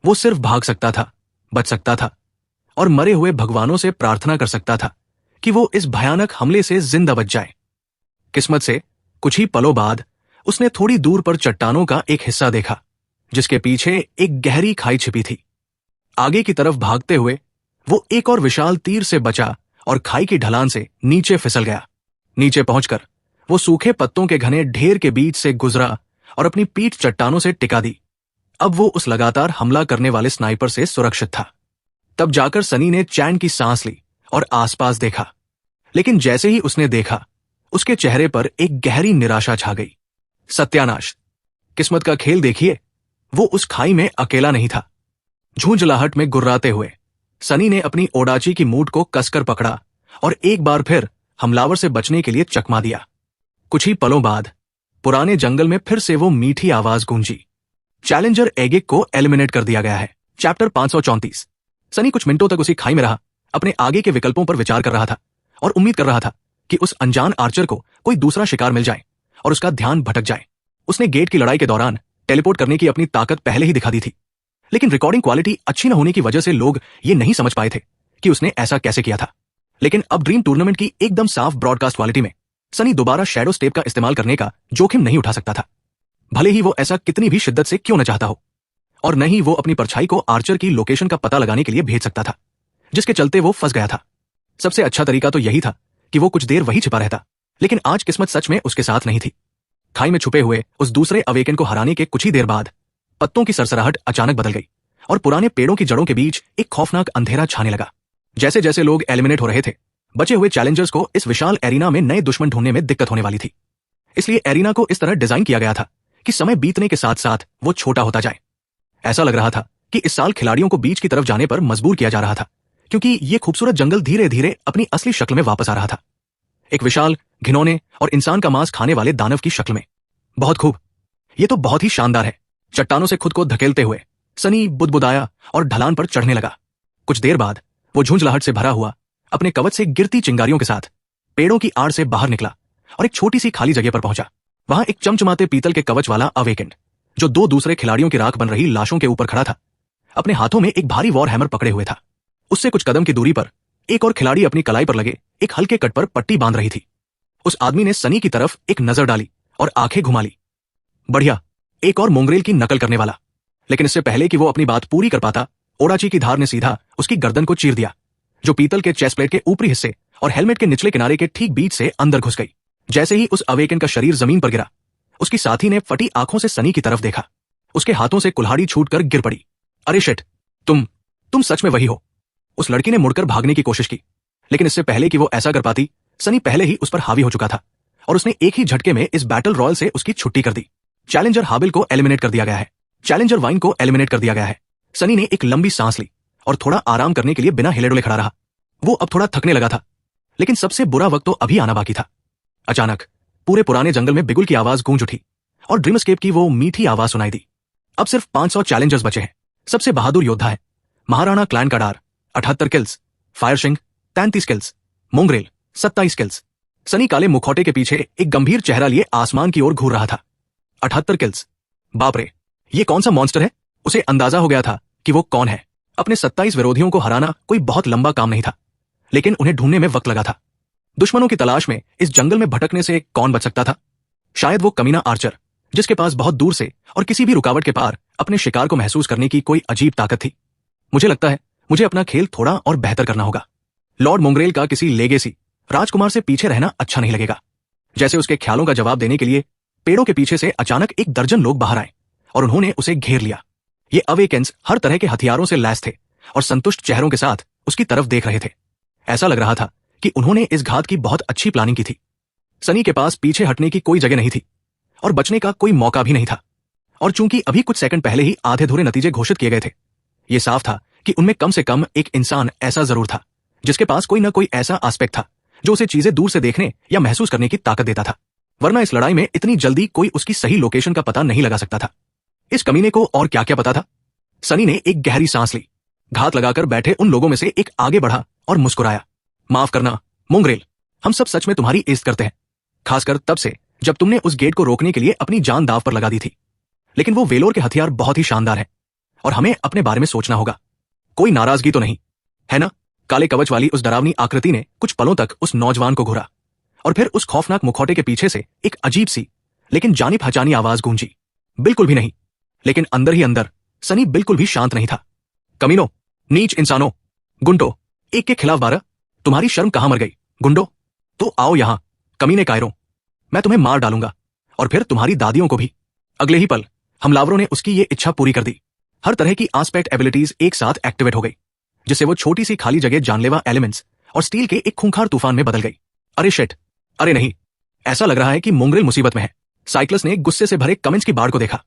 Speaker 2: वो सिर्फ भाग सकता था, बच सकता था और मरे हुए भगवानों से प्रार्थना कर सकता था कि वो इस भयानक हमले से जिंदा बच जाए। किस्मत से कुछ ही पलों बाद उसने थोड़ी दूर पर चट्टानों का एक हिस्सा देखा, जिसके पीछे एक गहरी खाई छिपी थी। आगे की तरफ भागते हुए वो एक और विशाल तीर से बचा और खाई की ढलान से नीचे फिसल गया। नीचे पहुंचकर वो सूखे पत्तों के घने ढेर के बीच से गुजरा और अपनी पीठ चट्टानों से टिका दी। अब वो उस लगातार हमला करने वाले स्नाइपर से सुरक्षित था। तब जाकर सनी ने चैन की सांस ली और आसपास देखा, लेकिन जैसे ही उसने देखा, उसके चेहरे पर एक गहरी निराशा छा गई। सत्यानाश! किस्मत का खेल देखिए, वो उस खाई में अकेला नहीं था। झुंझलाहट में गुर्राते हुए सनी ने अपनी ओडाची की मूठ को कसकर पकड़ा और एक बार फिर हमलावर से बचने के लिए चकमा दिया। कुछ ही पलों बाद पुराने जंगल में फिर से वो मीठी आवाज गूंजी। चैलेंजर एगिक को एलिमिनेट कर दिया गया है। चैप्टर 534। सनी कुछ मिनटों तक उसी खाई में रहा, अपने आगे के विकल्पों पर विचार कर रहा था और उम्मीद कर रहा था कि उस अनजान आर्चर को कोई दूसरा शिकार मिल जाए और उसका ध्यान भटक जाए। उसने गेट की लड़ाई के दौरान टेलीपोर्ट करने की अपनी ताकत पहले ही दिखा दी थी, लेकिन रिकॉर्डिंग क्वालिटी अच्छी न होने की वजह से लोग ये नहीं समझ पाए थे कि उसने ऐसा कैसे किया था। लेकिन अब ड्रीम टूर्नामेंट की एकदम साफ ब्रॉडकास्ट क्वालिटी में सनी दोबारा शैडो स्टेप का इस्तेमाल करने का जोखिम नहीं उठा सकता था, भले ही वो ऐसा कितनी भी शिद्दत से क्यों न चाहता हो। और न ही वो अपनी परछाई को आर्चर की लोकेशन का पता लगाने के लिए भेज सकता था, जिसके चलते वो फंस गया था। सबसे अच्छा तरीका तो यही था कि वो कुछ देर वही छिपा रहता, लेकिन आज किस्मत सच में उसके साथ नहीं थी। खाई में छुपे हुए उस दूसरे अवेकन को हराने के कुछ ही देर बाद पत्तों की सरसराहट अचानक बदल गई और पुराने पेड़ों की जड़ों के बीच एक खौफनाक अंधेरा छाने लगा। जैसे जैसे लोग एलिमिनेट हो रहे थे, बचे हुए चैलेंजर्स को इस विशाल एरिना में नए दुश्मन ढूंढने में दिक्कत होने वाली थी। इसलिए एरिना को इस तरह डिजाइन किया गया था कि समय बीतने के साथ साथ वो छोटा होता जाए। ऐसा लग रहा था कि इस साल खिलाड़ियों को बीच की तरफ जाने पर मजबूर किया जा रहा था, क्योंकि ये खूबसूरत जंगल धीरे धीरे अपनी असली शक्ल में वापस आ रहा था। एक विशाल, घिनौने और इंसान का मांस खाने वाले दानव की शक्ल में। बहुत खूब, ये तो बहुत ही शानदार है। चट्टानों से खुद को धकेलते हुए सनी बुदबुदाया और ढलान पर चढ़ने लगा। कुछ देर बाद वो झुंझलाहट से भरा हुआ अपने कवच से गिरती चिंगारियों के साथ पेड़ों की आड़ से बाहर निकला और एक छोटी सी खाली जगह पर पहुंचा। वहां एक चमचमाते पीतल के कवच वाला अवेकेंड, जो 2 दूसरे खिलाड़ियों की राख बन रही लाशों के ऊपर खड़ा था, अपने हाथों में एक भारी वॉर हैमर पकड़े हुए था। उससे कुछ कदम की दूरी पर एक और खिलाड़ी अपनी कलाई पर लगे एक हल्के कट पर पट्टी बांध रही थी। उस आदमी ने सनी की तरफ एक नजर डाली और आंखें घुमा ली। बढ़िया, एक और मोंगरेल की नकल करने वाला। लेकिन इससे पहले कि वो अपनी बात पूरी कर पाता, ओडाची की धार ने सीधा उसकी गर्दन को चीर दिया, जो पीतल के चेस्ट प्लेट के ऊपरी हिस्से और हेलमेट के निचले किनारे के ठीक बीच से अंदर घुस गई। जैसे ही उस अवेकन का शरीर जमीन पर गिरा, उसकी साथी ने फटी आंखों से सनी की तरफ देखा। उसके हाथों से कुल्हाड़ी छूटकर गिर पड़ी। अरे शिट, तुम सच में वही हो। उस लड़की ने मुड़कर भागने की कोशिश की, लेकिन इससे पहले कि वो ऐसा कर पाती, सनी पहले ही उस पर हावी हो चुका था और उसने एक ही झटके में इस बैटल रॉयल से उसकी छुट्टी कर दी। चैलेंजर हाबिल को एलिमिनेट कर दिया गया है। चैलेंजर वाइन को एलिमिनेट कर दिया गया है। सनी ने एक लंबी सांस ली और थोड़ा आराम करने के लिए बिना हिले डुले खड़ा रहा। वो अब थोड़ा थकने लगा था, लेकिन सबसे बुरा वक्त तो अभी आना बाकी था। अचानक पूरे पुराने जंगल में बिगुल की आवाज गूंज उठी और ड्रीमस्केप की वो मीठी आवाज सुनाई दी। अब सिर्फ 500 चैलेंजर्स बचे हैं। सबसे बहादुर योद्धा है महाराणा क्लैन काडार, 78 किल्स, फायरशिंग 33 किल्स, मोंगरेल 27 किल्स। सनी काले मुखौटे के पीछे एक गंभीर चेहरा लिए आसमान की ओर घूर रहा था। 78 किल्स, बाप रे, ये कौन सा मॉन्स्टर है? उसे अंदाजा हो गया था कि वो कौन है। अपने 27 विरोधियों को हराना कोई बहुत लंबा काम नहीं था, लेकिन उन्हें ढूंढने में वक्त लगा था। दुश्मनों की तलाश में इस जंगल में भटकने से कौन बच सकता था? शायद वो कमीना आर्चर, जिसके पास बहुत दूर से और किसी भी रुकावट के पार अपने शिकार को महसूस करने की कोई अजीब ताकत थी। मुझे लगता है मुझे अपना खेल थोड़ा और बेहतर करना होगा। लॉर्ड मोंगरेल का किसी लेगेसी राजकुमार से पीछे रहना अच्छा नहीं लगेगा। जैसे उसके ख्यालों का जवाब देने के लिए पेड़ों के पीछे से अचानक एक दर्जन लोग बाहर आए और उन्होंने उसे घेर लिया। ये अवेकेंस हर तरह के हथियारों से लैस थे और संतुष्ट चेहरों के साथ उसकी तरफ देख रहे थे। ऐसा लग रहा था कि उन्होंने इस घात की बहुत अच्छी प्लानिंग की थी। सनी के पास पीछे हटने की कोई जगह नहीं थी और बचने का कोई मौका भी नहीं था। और चूंकि अभी कुछ सेकंड पहले ही आधे धूरे नतीजे घोषित किए गए थे, यह साफ था कि उनमें कम से कम एक इंसान ऐसा जरूर था जिसके पास कोई ना कोई ऐसा एस्पेक्ट था जो उसे चीजें दूर से देखने या महसूस करने की ताकत देता था। वरना इस लड़ाई में इतनी जल्दी कोई उसकी सही लोकेशन का पता नहीं लगा सकता था। इस कमीने को और क्या क्या पता था? सनी ने एक गहरी सांस ली। घात लगाकर बैठे उन लोगों में से एक आगे बढ़ा और मुस्कुराया। माफ करना मोंगरेल, हम सब सच में तुम्हारी इज्जत करते हैं, खासकर तब से जब तुमने उस गेट को रोकने के लिए अपनी जान दांव पर लगा दी थी। लेकिन वो वेलोर के हथियार बहुत ही शानदार हैं और हमें अपने बारे में सोचना होगा। कोई नाराजगी तो नहीं है ना? काले कवच वाली उस डरावनी आकृति ने कुछ पलों तक उस नौजवान को घूरा और फिर उस खौफनाक मुखौटे के पीछे से एक अजीब सी लेकिन जानी पहचानी आवाज गूंजी। बिल्कुल भी नहीं। लेकिन अंदर ही अंदर सनी बिल्कुल भी शांत नहीं था। कमीनो, नीच इंसानों, गुंडो, एक के खिलाफ 12, तुम्हारी शर्म कहां मर गई? गुंडो, तो आओ यहां, कमीने कायरों, मैं तुम्हें मार डालूंगा और फिर तुम्हारी दादियों को भी। अगले ही पल हमलावरों ने उसकी ये इच्छा पूरी कर दी। हर तरह की आस्पेक्ट एबिलिटीज एक साथ एक्टिवेट हो गई, जिससे वो छोटी सी खाली जगह जानलेवा एलिमेंट्स और स्टील के एक खूंखार तूफान में बदल गई। अरे शिट, अरे नहीं, ऐसा लग रहा है कि मोंगरेल मुसीबत में है। साइक्लस ने गुस्से से भरे कमेंट्स की बाढ़ को देखा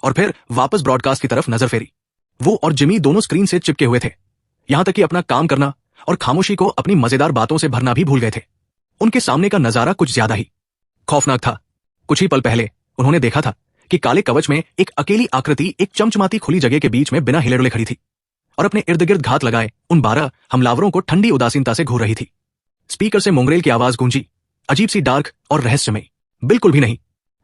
Speaker 2: और फिर वापस ब्रॉडकास्ट की तरफ नजर फेरी। वो और जिमी दोनों स्क्रीन से चिपके हुए थे, यहां तक कि अपना काम करना और खामोशी को अपनी मजेदार बातों से भरना भी भूल गए थे। उनके सामने का नजारा कुछ ज्यादा ही खौफनाक था। कुछ ही पल पहले उन्होंने देखा था कि काले कवच में एक अकेली आकृति एक चमचमाती खुली जगह के बीच में बिना हिले डुले खड़ी थी और अपने इर्द गिर्द घात लगाए उन 12 हमलावरों को ठंडी उदासीनता से घूर रही थी। स्पीकर से मोंगरेल की आवाज गूंजी, अजीब सी डार्क और रहस्यमयी। बिल्कुल भी नहीं।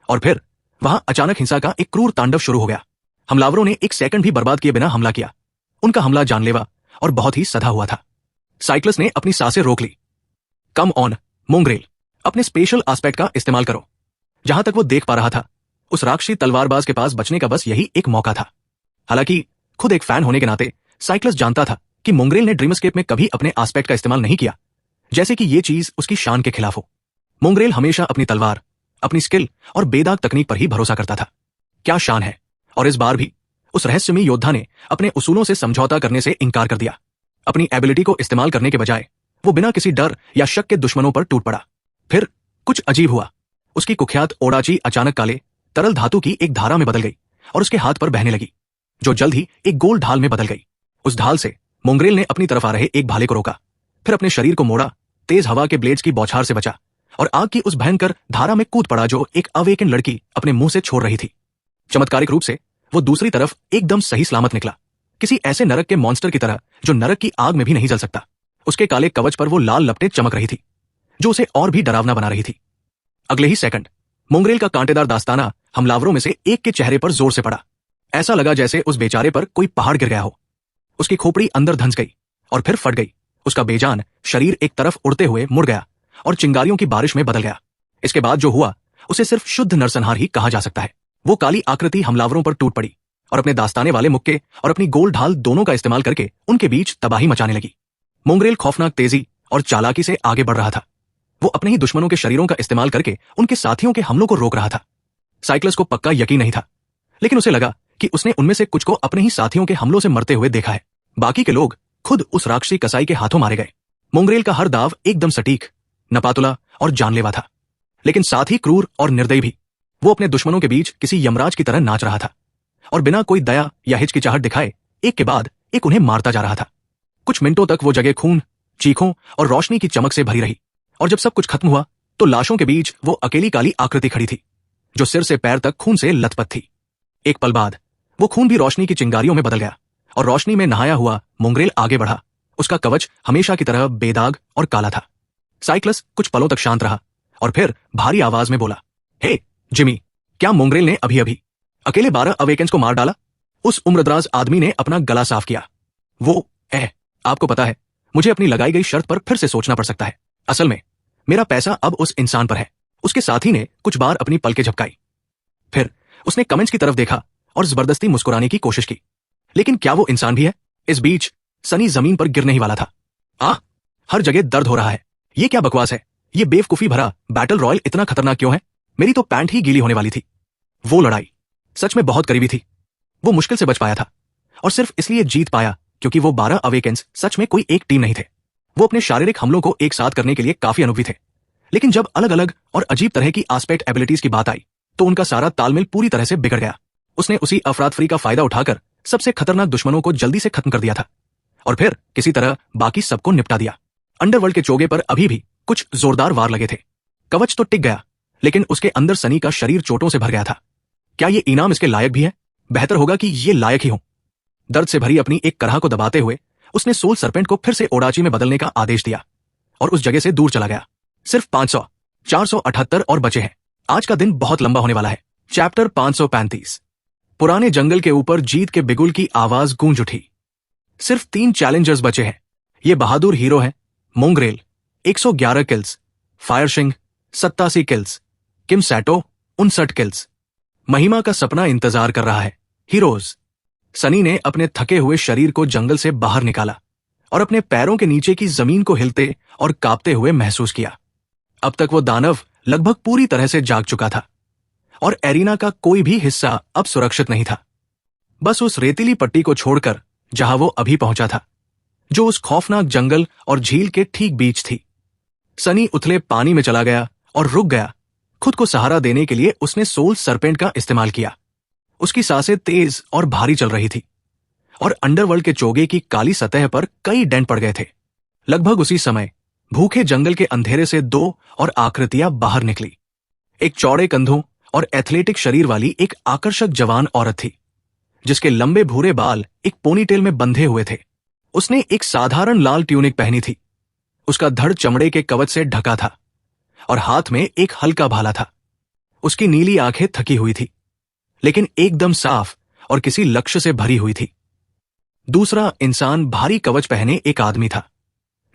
Speaker 2: और फिर वहां अचानक हिंसा का एक क्रूर तांडव शुरू हो गया। हमलावरों ने एक सेकंड भी बर्बाद किए बिना हमला किया। उनका हमला जानलेवा और बहुत ही सधा हुआ था। साइक्लस ने अपनी सांसें रोक ली। कम ऑन मोंगरेल, अपने स्पेशल एस्पेक्ट का इस्तेमाल करो। जहां तक वो देख पा रहा था, उस राक्षसी तलवारबाज के पास बचने का बस यही एक मौका था। हालांकि खुद एक फैन होने के नाते साइक्लस जानता था कि मोंगरेल ने ड्रीमस्केप में कभी अपने एस्पेक्ट का इस्तेमाल नहीं किया, जैसे कि ये चीज उसकी शान के खिलाफ हो। मोंगरेल हमेशा अपनी तलवार, अपनी स्किल और बेदाग तकनीक पर ही भरोसा करता था। क्या शान है! और इस बार भी उस रहस्यमयी योद्धा ने अपने उसूलों से समझौता करने से इनकार कर दिया। अपनी एबिलिटी को इस्तेमाल करने के बजाय वो बिना किसी डर या शक के दुश्मनों पर टूट पड़ा। फिर कुछ अजीब हुआ। उसकी कुख्यात ओडाची अचानक काले तरल धातु की एक धारा में बदल गई और उसके हाथ पर बहने लगी, जो जल्द ही एक गोल ढाल में बदल गई। उस ढाल से मोंगरेल ने अपनी तरफ आ रहे एक भाले को रोका, फिर अपने शरीर को मोड़ा, तेज हवा के ब्लेड्स की बौछार से बचा और आग की उस भयंकर धारा में कूद पड़ा जो एक अवेकन लड़की अपने मुंह से छोड़ रही थी। चमत्कारिक रूप से वो दूसरी तरफ एकदम सही सलामत निकला, किसी ऐसे नरक के मॉन्स्टर की तरह जो नरक की आग में भी नहीं जल सकता। उसके काले कवच पर वो लाल लपटें चमक रही थी, जो उसे और भी डरावना बना रही थी। अगले ही सेकंड मोंगरेल का कांटेदार दास्ताना हमलावरों में से एक के चेहरे पर जोर से पड़ा। ऐसा लगा जैसे उस बेचारे पर कोई पहाड़ गिर गया हो। उसकी खोपड़ी अंदर धंस गई और फिर फट गई। उसका बेजान शरीर एक तरफ उड़ते हुए मुड़ गया और चिंगारियों की बारिश में बदल गया। इसके बाद जो हुआ उसे सिर्फ शुद्ध नरसंहार ही कहा जा सकता है। वो काली आकृति हमलावरों पर टूट पड़ी और अपने दास्ताने वाले मुक्के और अपनी गोल ढाल दोनों का इस्तेमाल करके उनके बीच तबाही मचाने लगी। मोंगरेल खौफनाक तेजी और चालाकी से आगे बढ़ रहा था। वो अपने ही दुश्मनों के शरीरों का इस्तेमाल करके उनके साथियों के हमलों को रोक रहा था। साइक्लस को पक्का यकीन नहीं था, लेकिन उसे लगा कि उसने उनमें से कुछ को अपने ही साथियों के हमलों से मरते हुए देखा है। बाकी के लोग खुद उस राक्षसी कसाई के हाथों मारे गए। मोंगरेल का हर दाव एकदम सटीक, नपातुला और जानलेवा था, लेकिन साथ ही क्रूर और निर्दयी भी। वो अपने दुश्मनों के बीच किसी यमराज की तरह नाच रहा था और बिना कोई दया या हिचकिचाहट दिखाए एक के बाद एक उन्हें मारता जा रहा था। कुछ मिनटों तक वो जगह खून, चीखों और रोशनी की चमक से भरी रही, और जब सब कुछ खत्म हुआ तो लाशों के बीच वो अकेली काली आकृति खड़ी थी, जो सिर से पैर तक खून से लथपथ थी। एक पल बाद वो खून भी रोशनी की चिंगारियों में बदल गया, और रोशनी में नहाया हुआ मोंगरेल आगे बढ़ा। उसका कवच हमेशा की तरह बेदाग और काला था। साइक्लस कुछ पलों तक शांत रहा, और फिर भारी आवाज में बोला, हे जिमी, क्या मोंगरेल ने अभी अभी अकेले 12 अवेकेंस को मार डाला? उस उम्रदराज आदमी ने अपना गला साफ किया। आपको पता है, मुझे अपनी लगाई गई शर्त पर फिर से सोचना पड़ सकता है। असल में मेरा पैसा अब उस इंसान पर है। उसके साथी ने कुछ बार अपनी पलकें झपकाई। फिर उसने कमेंट्स की तरफ देखा और जबरदस्ती मुस्कुराने की कोशिश की। लेकिन क्या वो इंसान भी है? इस बीच सनी जमीन पर गिरने ही वाला था। हर जगह दर्द हो रहा है। ये क्या बकवास है? ये बेवकूफी भरा बैटल रॉयल इतना खतरनाक क्यों है? मेरी तो पैंट ही गीली होने वाली थी। वो लड़ाई सच में बहुत करीबी थी। वो मुश्किल से बच पाया था, और सिर्फ इसलिए जीत पाया क्योंकि वो 12 अवेकेंस सच में कोई एक टीम नहीं थे। वो अपने शारीरिक हमलों को एक साथ करने के लिए काफी अनुभवी थे, लेकिन जब अलग अलग और अजीब तरह की एस्पेक्ट एबिलिटीज की बात आई तो उनका सारा तालमेल पूरी तरह से बिगड़ गया। उसने उसी अफरातफरी का फायदा उठाकर सबसे खतरनाक दुश्मनों को जल्दी से खत्म कर दिया था, और फिर किसी तरह बाकी सबको निपटा दिया। अंडरवर्ल्ड के चोगे पर अभी भी कुछ जोरदार वार लगे थे। कवच तो टिक गया, लेकिन उसके अंदर सनी का शरीर चोटों से भर गया था। क्या ये इनाम इसके लायक भी है? बेहतर होगा कि ये लायक ही हो। दर्द से भरी अपनी एक करहा को दबाते हुए उसने सोल सरपेंट को फिर से ओडाची में बदलने का आदेश दिया, और उस जगह से दूर चला गया। सिर्फ 500, 478 और बचे हैं। आज का दिन बहुत लंबा होने वाला है। चैप्टर 535। पुराने जंगल के ऊपर जीत के बिगुल की आवाज गूंज उठी। सिर्फ 3 चैलेंजर्स बचे हैं। ये बहादुर हीरो हैं मोंगरेल 111 किल्स, फायरशिंग 87 किल्स, किम सैटो 59 किल्स। महिमा का सपना इंतजार कर रहा है। हीरोज। सनी ने अपने थके हुए शरीर को जंगल से बाहर निकाला और अपने पैरों के नीचे की जमीन को हिलते और कांपते हुए महसूस किया। अब तक वो दानव लगभग पूरी तरह से जाग चुका था, और एरिना का कोई भी हिस्सा अब सुरक्षित नहीं था, बस उस रेतीली पट्टी को छोड़कर जहां वो अभी पहुंचा था, जो उस खौफनाक जंगल और झील के ठीक बीच थी। सनी उथले पानी में चला गया और रुक गया। खुद को सहारा देने के लिए उसने सोल सरपेंट का इस्तेमाल किया। उसकी सांसें तेज और भारी चल रही थी, और अंडरवर्ल्ड के चोगे की काली सतह पर कई डेंट पड़ गए थे। लगभग उसी समय भूखे जंगल के अंधेरे से 2 और आकृतियां बाहर निकली। एक चौड़े कंधों और एथलेटिक शरीर वाली एक आकर्षक जवान औरत थी, जिसके लंबे भूरे बाल एक पोनीटेल में बंधे हुए थे। उसने एक साधारण लाल ट्यूनिक पहनी थी। उसका धड़ चमड़े के कवच से ढका था, और हाथ में एक हल्का भाला था। उसकी नीली आंखें थकी हुई थी, लेकिन एकदम साफ और किसी लक्ष्य से भरी हुई थी। दूसरा इंसान भारी कवच पहने एक आदमी था,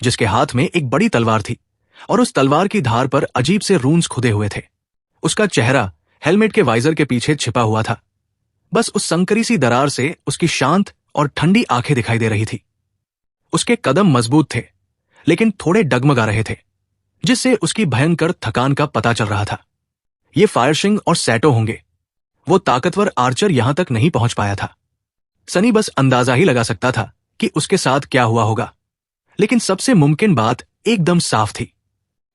Speaker 2: जिसके हाथ में एक बड़ी तलवार थी, और उस तलवार की धार पर अजीब से रून्स खुदे हुए थे। उसका चेहरा हेलमेट के वाइजर के पीछे छिपा हुआ था। बस उस संकरी सी दरार से उसकी शांत और ठंडी आंखें दिखाई दे रही थी। उसके कदम मजबूत थे, लेकिन थोड़े डगमगा रहे थे, जिससे उसकी भयंकर थकान का पता चल रहा था। ये फायरशिंग और सैटो होंगे। वो ताकतवर आर्चर यहां तक नहीं पहुंच पाया था। सनी बस अंदाजा ही लगा सकता था कि उसके साथ क्या हुआ होगा, लेकिन सबसे मुमकिन बात एकदम साफ थी।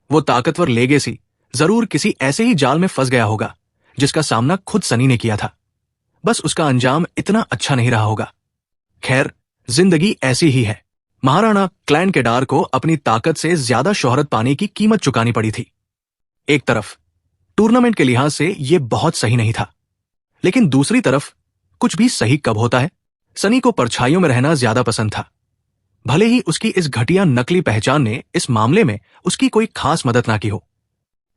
Speaker 2: वो ताकतवर लेगेसी जरूर किसी ऐसे ही जाल में फंस गया होगा जिसका सामना खुद सनी ने किया था। बस उसका अंजाम इतना अच्छा नहीं रहा होगा। खैर, जिंदगी ऐसी ही है। महाराणा क्लैन केडार को अपनी ताकत से ज्यादा शोहरत पाने की कीमत चुकानी पड़ी थी। एक तरफ टूर्नामेंट के लिहाज से यह बहुत सही नहीं था, लेकिन दूसरी तरफ कुछ भी सही कब होता है? सनी को परछाइयों में रहना ज्यादा पसंद था। भले ही उसकी इस घटिया नकली पहचान ने इस मामले में उसकी कोई खास मदद ना की हो।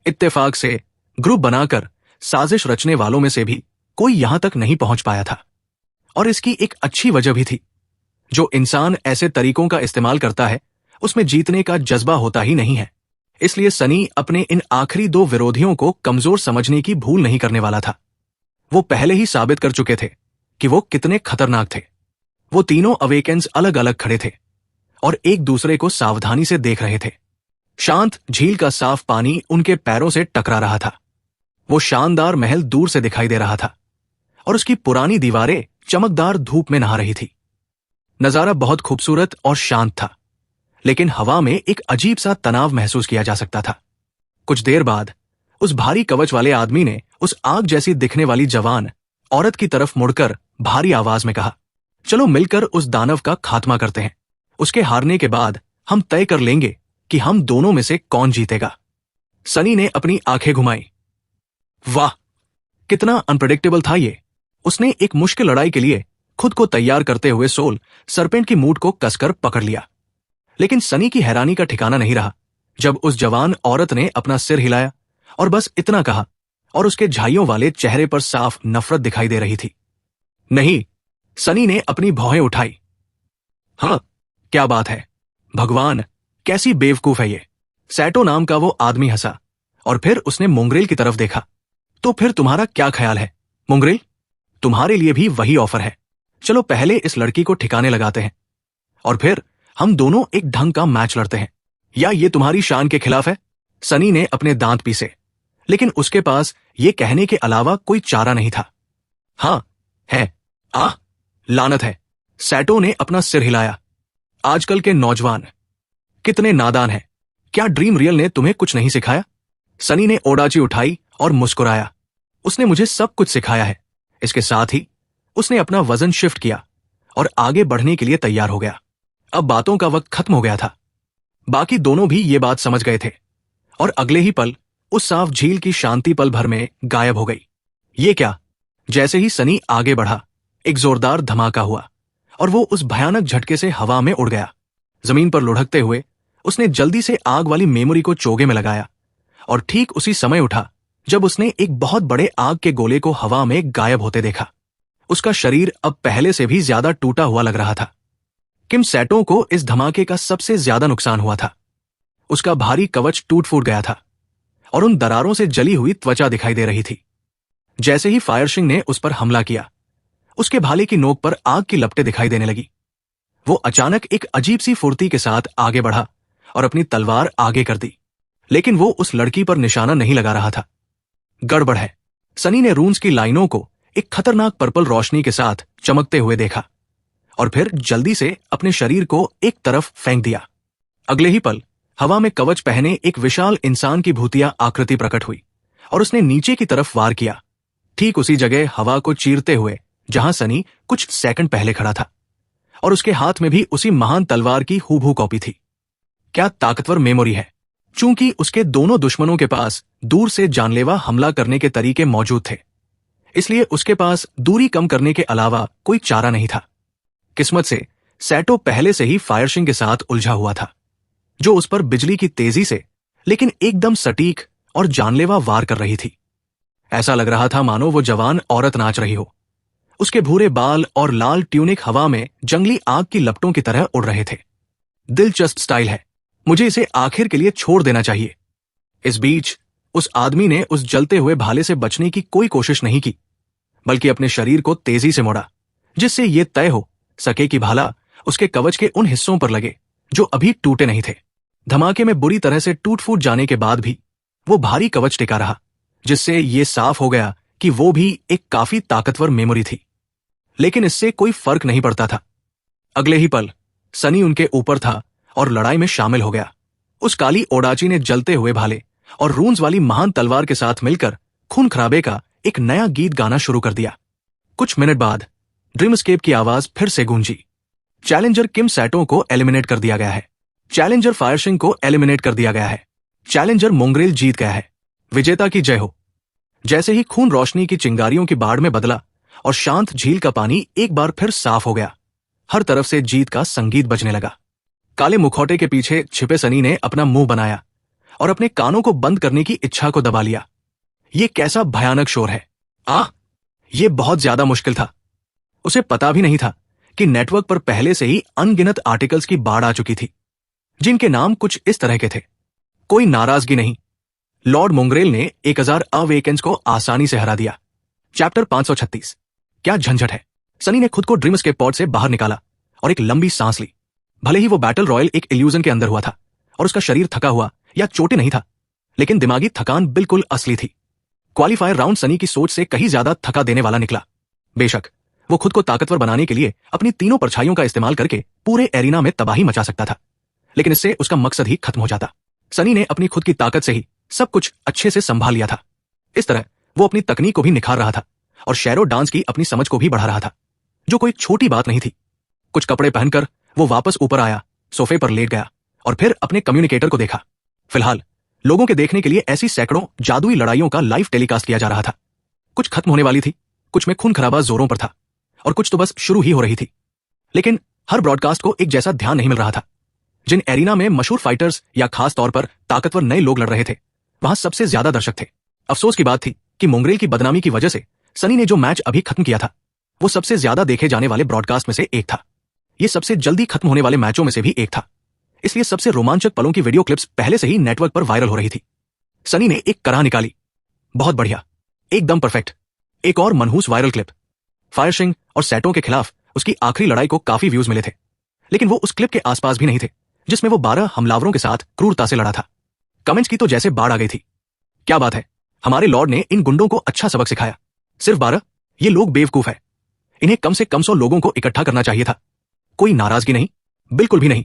Speaker 2: इत्तेफाक से ग्रुप बनाकर साजिश रचने वालों में से भी कोई यहां तक नहीं पहुंच पाया था, और इसकी एक अच्छी वजह भी थी। जो इंसान ऐसे तरीकों का इस्तेमाल करता है, उसमें जीतने का जज्बा होता ही नहीं है। इसलिए सनी अपने इन आखिरी 2 विरोधियों को कमजोर समझने की भूल नहीं करने वाला था। वो पहले ही साबित कर चुके थे कि वो कितने खतरनाक थे। वो तीनों अवेकेंस अलग अलग खड़े थे और एक दूसरे को सावधानी से देख रहे थे। शांत झील का साफ पानी उनके पैरों से टकरा रहा था। वो शानदार महल दूर से दिखाई दे रहा था, और उसकी पुरानी दीवारें चमकदार धूप में नहा रही थी। नजारा बहुत खूबसूरत और शांत था, लेकिन हवा में एक अजीब सा तनाव महसूस किया जा सकता था। कुछ देर बाद उस भारी कवच वाले आदमी ने उस आग जैसी दिखने वाली जवान औरत की तरफ मुड़कर भारी आवाज में कहा, चलो मिलकर उस दानव का खात्मा करते हैं। उसके हारने के बाद हम तय कर लेंगे कि हम दोनों में से कौन जीतेगा। सनी ने अपनी आंखें घुमाई। वाह, कितना अनप्रेडिक्टेबल था ये। उसने एक मुश्किल लड़ाई के लिए खुद को तैयार करते हुए सोल सरपेंट की मूठ को कसकर पकड़ लिया। लेकिन सनी की हैरानी का ठिकाना नहीं रहा जब उस जवान औरत ने अपना सिर हिलाया और बस इतना कहा, और उसके झाइयों वाले चेहरे पर साफ नफरत दिखाई दे रही थी। नहीं, सनी ने अपनी भौहें उठाई। हाँ, क्या बात है, भगवान, कैसी बेवकूफ है ये। सैटो नाम का वो आदमी हंसा और फिर उसने मोंगरेल की तरफ देखा। तो फिर तुम्हारा क्या ख्याल है मोंगरेल? तुम्हारे लिए भी वही ऑफर है। चलो पहले इस लड़की को ठिकाने लगाते हैं और फिर हम दोनों एक ढंग का मैच लड़ते हैं। या ये तुम्हारी शान के खिलाफ है? सनी ने अपने दांत पीसे, लेकिन उसके पास ये कहने के अलावा कोई चारा नहीं था। हाँ है। लानत है। सैटो ने अपना सिर हिलाया। आजकल के नौजवान कितने नादान हैं। क्या ड्रीम रियल ने तुम्हें कुछ नहीं सिखाया? सनी ने ओडाची उठाई और मुस्कुराया। उसने मुझे सब कुछ सिखाया है। इसके साथ ही उसने अपना वजन शिफ्ट किया और आगे बढ़ने के लिए तैयार हो गया। अब बातों का वक्त खत्म हो गया था। बाकी दोनों भी ये बात समझ गए थे और अगले ही पल उस साफ झील की शांति पल भर में गायब हो गई। ये क्या? जैसे ही सनी आगे बढ़ा, एक जोरदार धमाका हुआ और वो उस भयानक झटके से हवा में उड़ गया। जमीन पर लुढ़कते हुए उसने जल्दी से आग वाली मेमोरी को चोगे में लगाया और ठीक उसी समय उठा जब उसने एक बहुत बड़े आग के गोले को हवा में गायब होते देखा। उसका शरीर अब पहले से भी ज्यादा टूटा हुआ लग रहा था। किम सैटो को इस धमाके का सबसे ज्यादा नुकसान हुआ था। उसका भारी कवच टूट फूट गया था और उन दरारों से जली हुई त्वचा दिखाई दे रही थी। जैसे ही फायरशिंग ने उस पर हमला किया, उसके भाले की नोक पर आग की लपटें दिखाई देने लगी। वो अचानक एक अजीब सी फुर्ती के साथ आगे बढ़ा और अपनी तलवार आगे कर दी, लेकिन वो उस लड़की पर निशाना नहीं लगा रहा था। गड़बड़ है। सनी ने रून्स की लाइनों को एक खतरनाक पर्पल रोशनी के साथ चमकते हुए देखा और फिर जल्दी से अपने शरीर को एक तरफ फेंक दिया। अगले ही पल हवा में कवच पहने एक विशाल इंसान की भूतिया आकृति प्रकट हुई और उसने नीचे की तरफ वार किया, ठीक उसी जगह हवा को चीरते हुए जहां सनी कुछ सेकंड पहले खड़ा था, और उसके हाथ में भी उसी महान तलवार की हूबहू कॉपी थी। क्या ताकतवर मेमोरी है। चूंकि उसके दोनों दुश्मनों के पास दूर से जानलेवा हमला करने के तरीके मौजूद थे, इसलिए उसके पास दूरी कम करने के अलावा कोई चारा नहीं था। किस्मत से सैटो पहले से ही फायरशिंग के साथ उलझा हुआ था, जो उस पर बिजली की तेजी से लेकिन एकदम सटीक और जानलेवा वार कर रही थी। ऐसा लग रहा था मानो वो जवान औरत नाच रही हो। उसके भूरे बाल और लाल ट्यूनिक हवा में जंगली आग की लपटों की तरह उड़ रहे थे। दिलचस्प स्टाइल है। मुझे इसे आखिर के लिए छोड़ देना चाहिए। इस बीच उस आदमी ने उस जलते हुए भाले से बचने की कोई कोशिश नहीं की, बल्कि अपने शरीर को तेजी से मोड़ा, जिससे यह तय हो सके कि भाला उसके कवच के उन हिस्सों पर लगे जो अभी टूटे नहीं थे। धमाके में बुरी तरह से टूट फूट जाने के बाद भी वो भारी कवच टिका रहा, जिससे यह साफ हो गया कि वो भी एक काफी ताकतवर मेमोरी थी। लेकिन इससे कोई फर्क नहीं पड़ता था। अगले ही पल सनी उनके ऊपर था और लड़ाई में शामिल हो गया। उस काली ओडाची ने जलते हुए भाले और रून्स वाली महान तलवार के साथ मिलकर खून खराबे का एक नया गीत गाना शुरू कर दिया। कुछ मिनट बाद ड्रीमस्केप की आवाज फिर से गूंजी। चैलेंजर किम सैटो को एलिमिनेट कर दिया गया है। चैलेंजर फायरशिंग को एलिमिनेट कर दिया गया है। चैलेंजर मोंगरेल जीत गया है। विजेता की जय हो। जैसे ही खून रोशनी की चिंगारियों की बाढ़ में बदला और शांत झील का पानी एक बार फिर साफ हो गया, हर तरफ से जीत का संगीत बजने लगा। काले मुखौटे के पीछे छिपे सनी ने अपना मुंह बनाया और अपने कानों को बंद करने की इच्छा को दबा लिया। यह कैसा भयानक शोर है। यह बहुत ज्यादा मुश्किल था। उसे पता भी नहीं था कि नेटवर्क पर पहले से ही अनगिनत आर्टिकल्स की बाढ़ आ चुकी थी, जिनके नाम कुछ इस तरह के थे। कोई नाराजगी नहीं, लॉर्ड मोंगरेल ने 1000 अवेकेंस को आसानी से हरा दिया। चैप्टर 536। क्या झंझट है। सनी ने खुद को ड्रीमस्केप पॉड से बाहर निकाला और एक लंबी सांस ली। भले ही वो बैटल रॉयल एक इल्यूजन के अंदर हुआ था और उसका शरीर थका हुआ या चोटे नहीं था, लेकिन दिमागी थकान बिल्कुल असली थी। क्वालिफायर राउंड सनी की सोच से कहीं ज्यादा थका देने वाला निकला। बेशक वो खुद को ताकतवर बनाने के लिए अपनी तीनों परछाइयों का इस्तेमाल करके पूरे एरिना में तबाही मचा सकता था, लेकिन इससे उसका मकसद ही खत्म हो जाता। सनी ने अपनी खुद की ताकत से ही सब कुछ अच्छे से संभाल लिया था। इस तरह वो अपनी तकनीक को भी निखार रहा था और शैरो डांस की अपनी समझ को भी बढ़ा रहा था, जो कोई छोटी बात नहीं थी। कुछ कपड़े पहनकर वो वापस ऊपर आया सोफे पर लेट गया और फिर अपने कम्युनिकेटर को देखा। फिलहाल लोगों के देखने के लिए ऐसी सैकड़ों जादुई लड़ाइयों का लाइव टेलीकास्ट किया जा रहा था। कुछ खत्म होने वाली थी, कुछ में खून खराबा जोरों पर था और कुछ तो बस शुरू ही हो रही थी। लेकिन हर ब्रॉडकास्ट को एक जैसा ध्यान नहीं मिल रहा था। जिन एरिना में मशहूर फाइटर्स या खास तौर पर ताकतवर नए लोग लड़ रहे थे, वहां सबसे ज्यादा दर्शक थे। अफसोस की बात थी कि मोंगरेल की बदनामी की वजह से सनी ने जो मैच अभी खत्म किया था, वो सबसे ज्यादा देखे जाने वाले ब्रॉडकास्ट में से एक था। ये सबसे जल्दी खत्म होने वाले मैचों में से भी एक था। इसलिए सबसे रोमांचक पलों की वीडियो क्लिप्स पहले से ही नेटवर्क पर वायरल हो रही थी। सनी ने एक कराह निकाली, बहुत बढ़िया, एकदम परफेक्ट। एक और मनहूस वायरल क्लिप। फायर सिंह और सेटों के खिलाफ उसकी आखिरी लड़ाई को काफी व्यूज मिले थे, लेकिन वो उस क्लिप के आसपास भी नहीं थे जिसमें वो 12 हमलावरों के साथ क्रूरता से लड़ा था। कमेंट्स की तो जैसे बाढ़ आ गई थी। क्या बात है, हमारे लॉर्ड ने इन गुंडों को अच्छा सबक सिखाया। सिर्फ 12? ये लोग बेवकूफ है। इन्हें कम से कम 100 लोगों को इकट्ठा करना चाहिए था। कोई नाराजगी नहीं, बिल्कुल भी नहीं।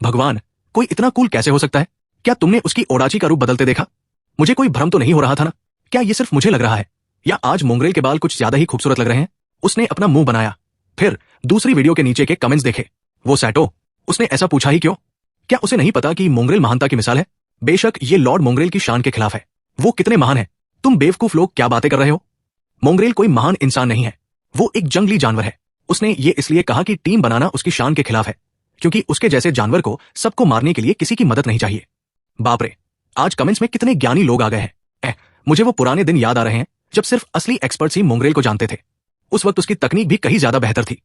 Speaker 2: भगवान, कोई इतना कूल कैसे हो सकता है? क्या तुमने उसकी ओडाची का रूप बदलते देखा? मुझे कोई भ्रम तो नहीं हो रहा था ना? क्या ये सिर्फ मुझे लग रहा है, या आज मोंगरेल के बाल कुछ ज्यादा ही खूबसूरत लग रहे हैं? उसने अपना मुंह बनाया। फिर दूसरी वीडियो के नीचे के कमेंट्स देखे। वो सैटो, उसने ऐसा पूछा ही क्यों? क्या उसे नहीं पता कि मोंगरेल महानता की मिसाल है? बेशक ये लॉर्ड मोंगरेल की शान के खिलाफ है। वो कितने महान है? तुम बेवकूफ लोग क्या बातें कर रहे हो? मोंगरेल कोई महान इंसान नहीं है, वो एक जंगली जानवर है। उसने ये इसलिए कहा कि टीम बनाना उसकी शान के खिलाफ है, क्योंकि उसके जैसे जानवर को सबको मारने के लिए किसी की मदद नहीं चाहिए। बाप रे, आज कमेंट्स में कितने ज्ञानी लोग आ गए हैं। मुझे वो पुराने दिन याद आ रहे हैं जब सिर्फ असली एक्सपर्ट्स ही मोंगरेल को जानते थे। उस वक्त उसकी तकनीक भी कहीं ज्यादा बेहतर थी।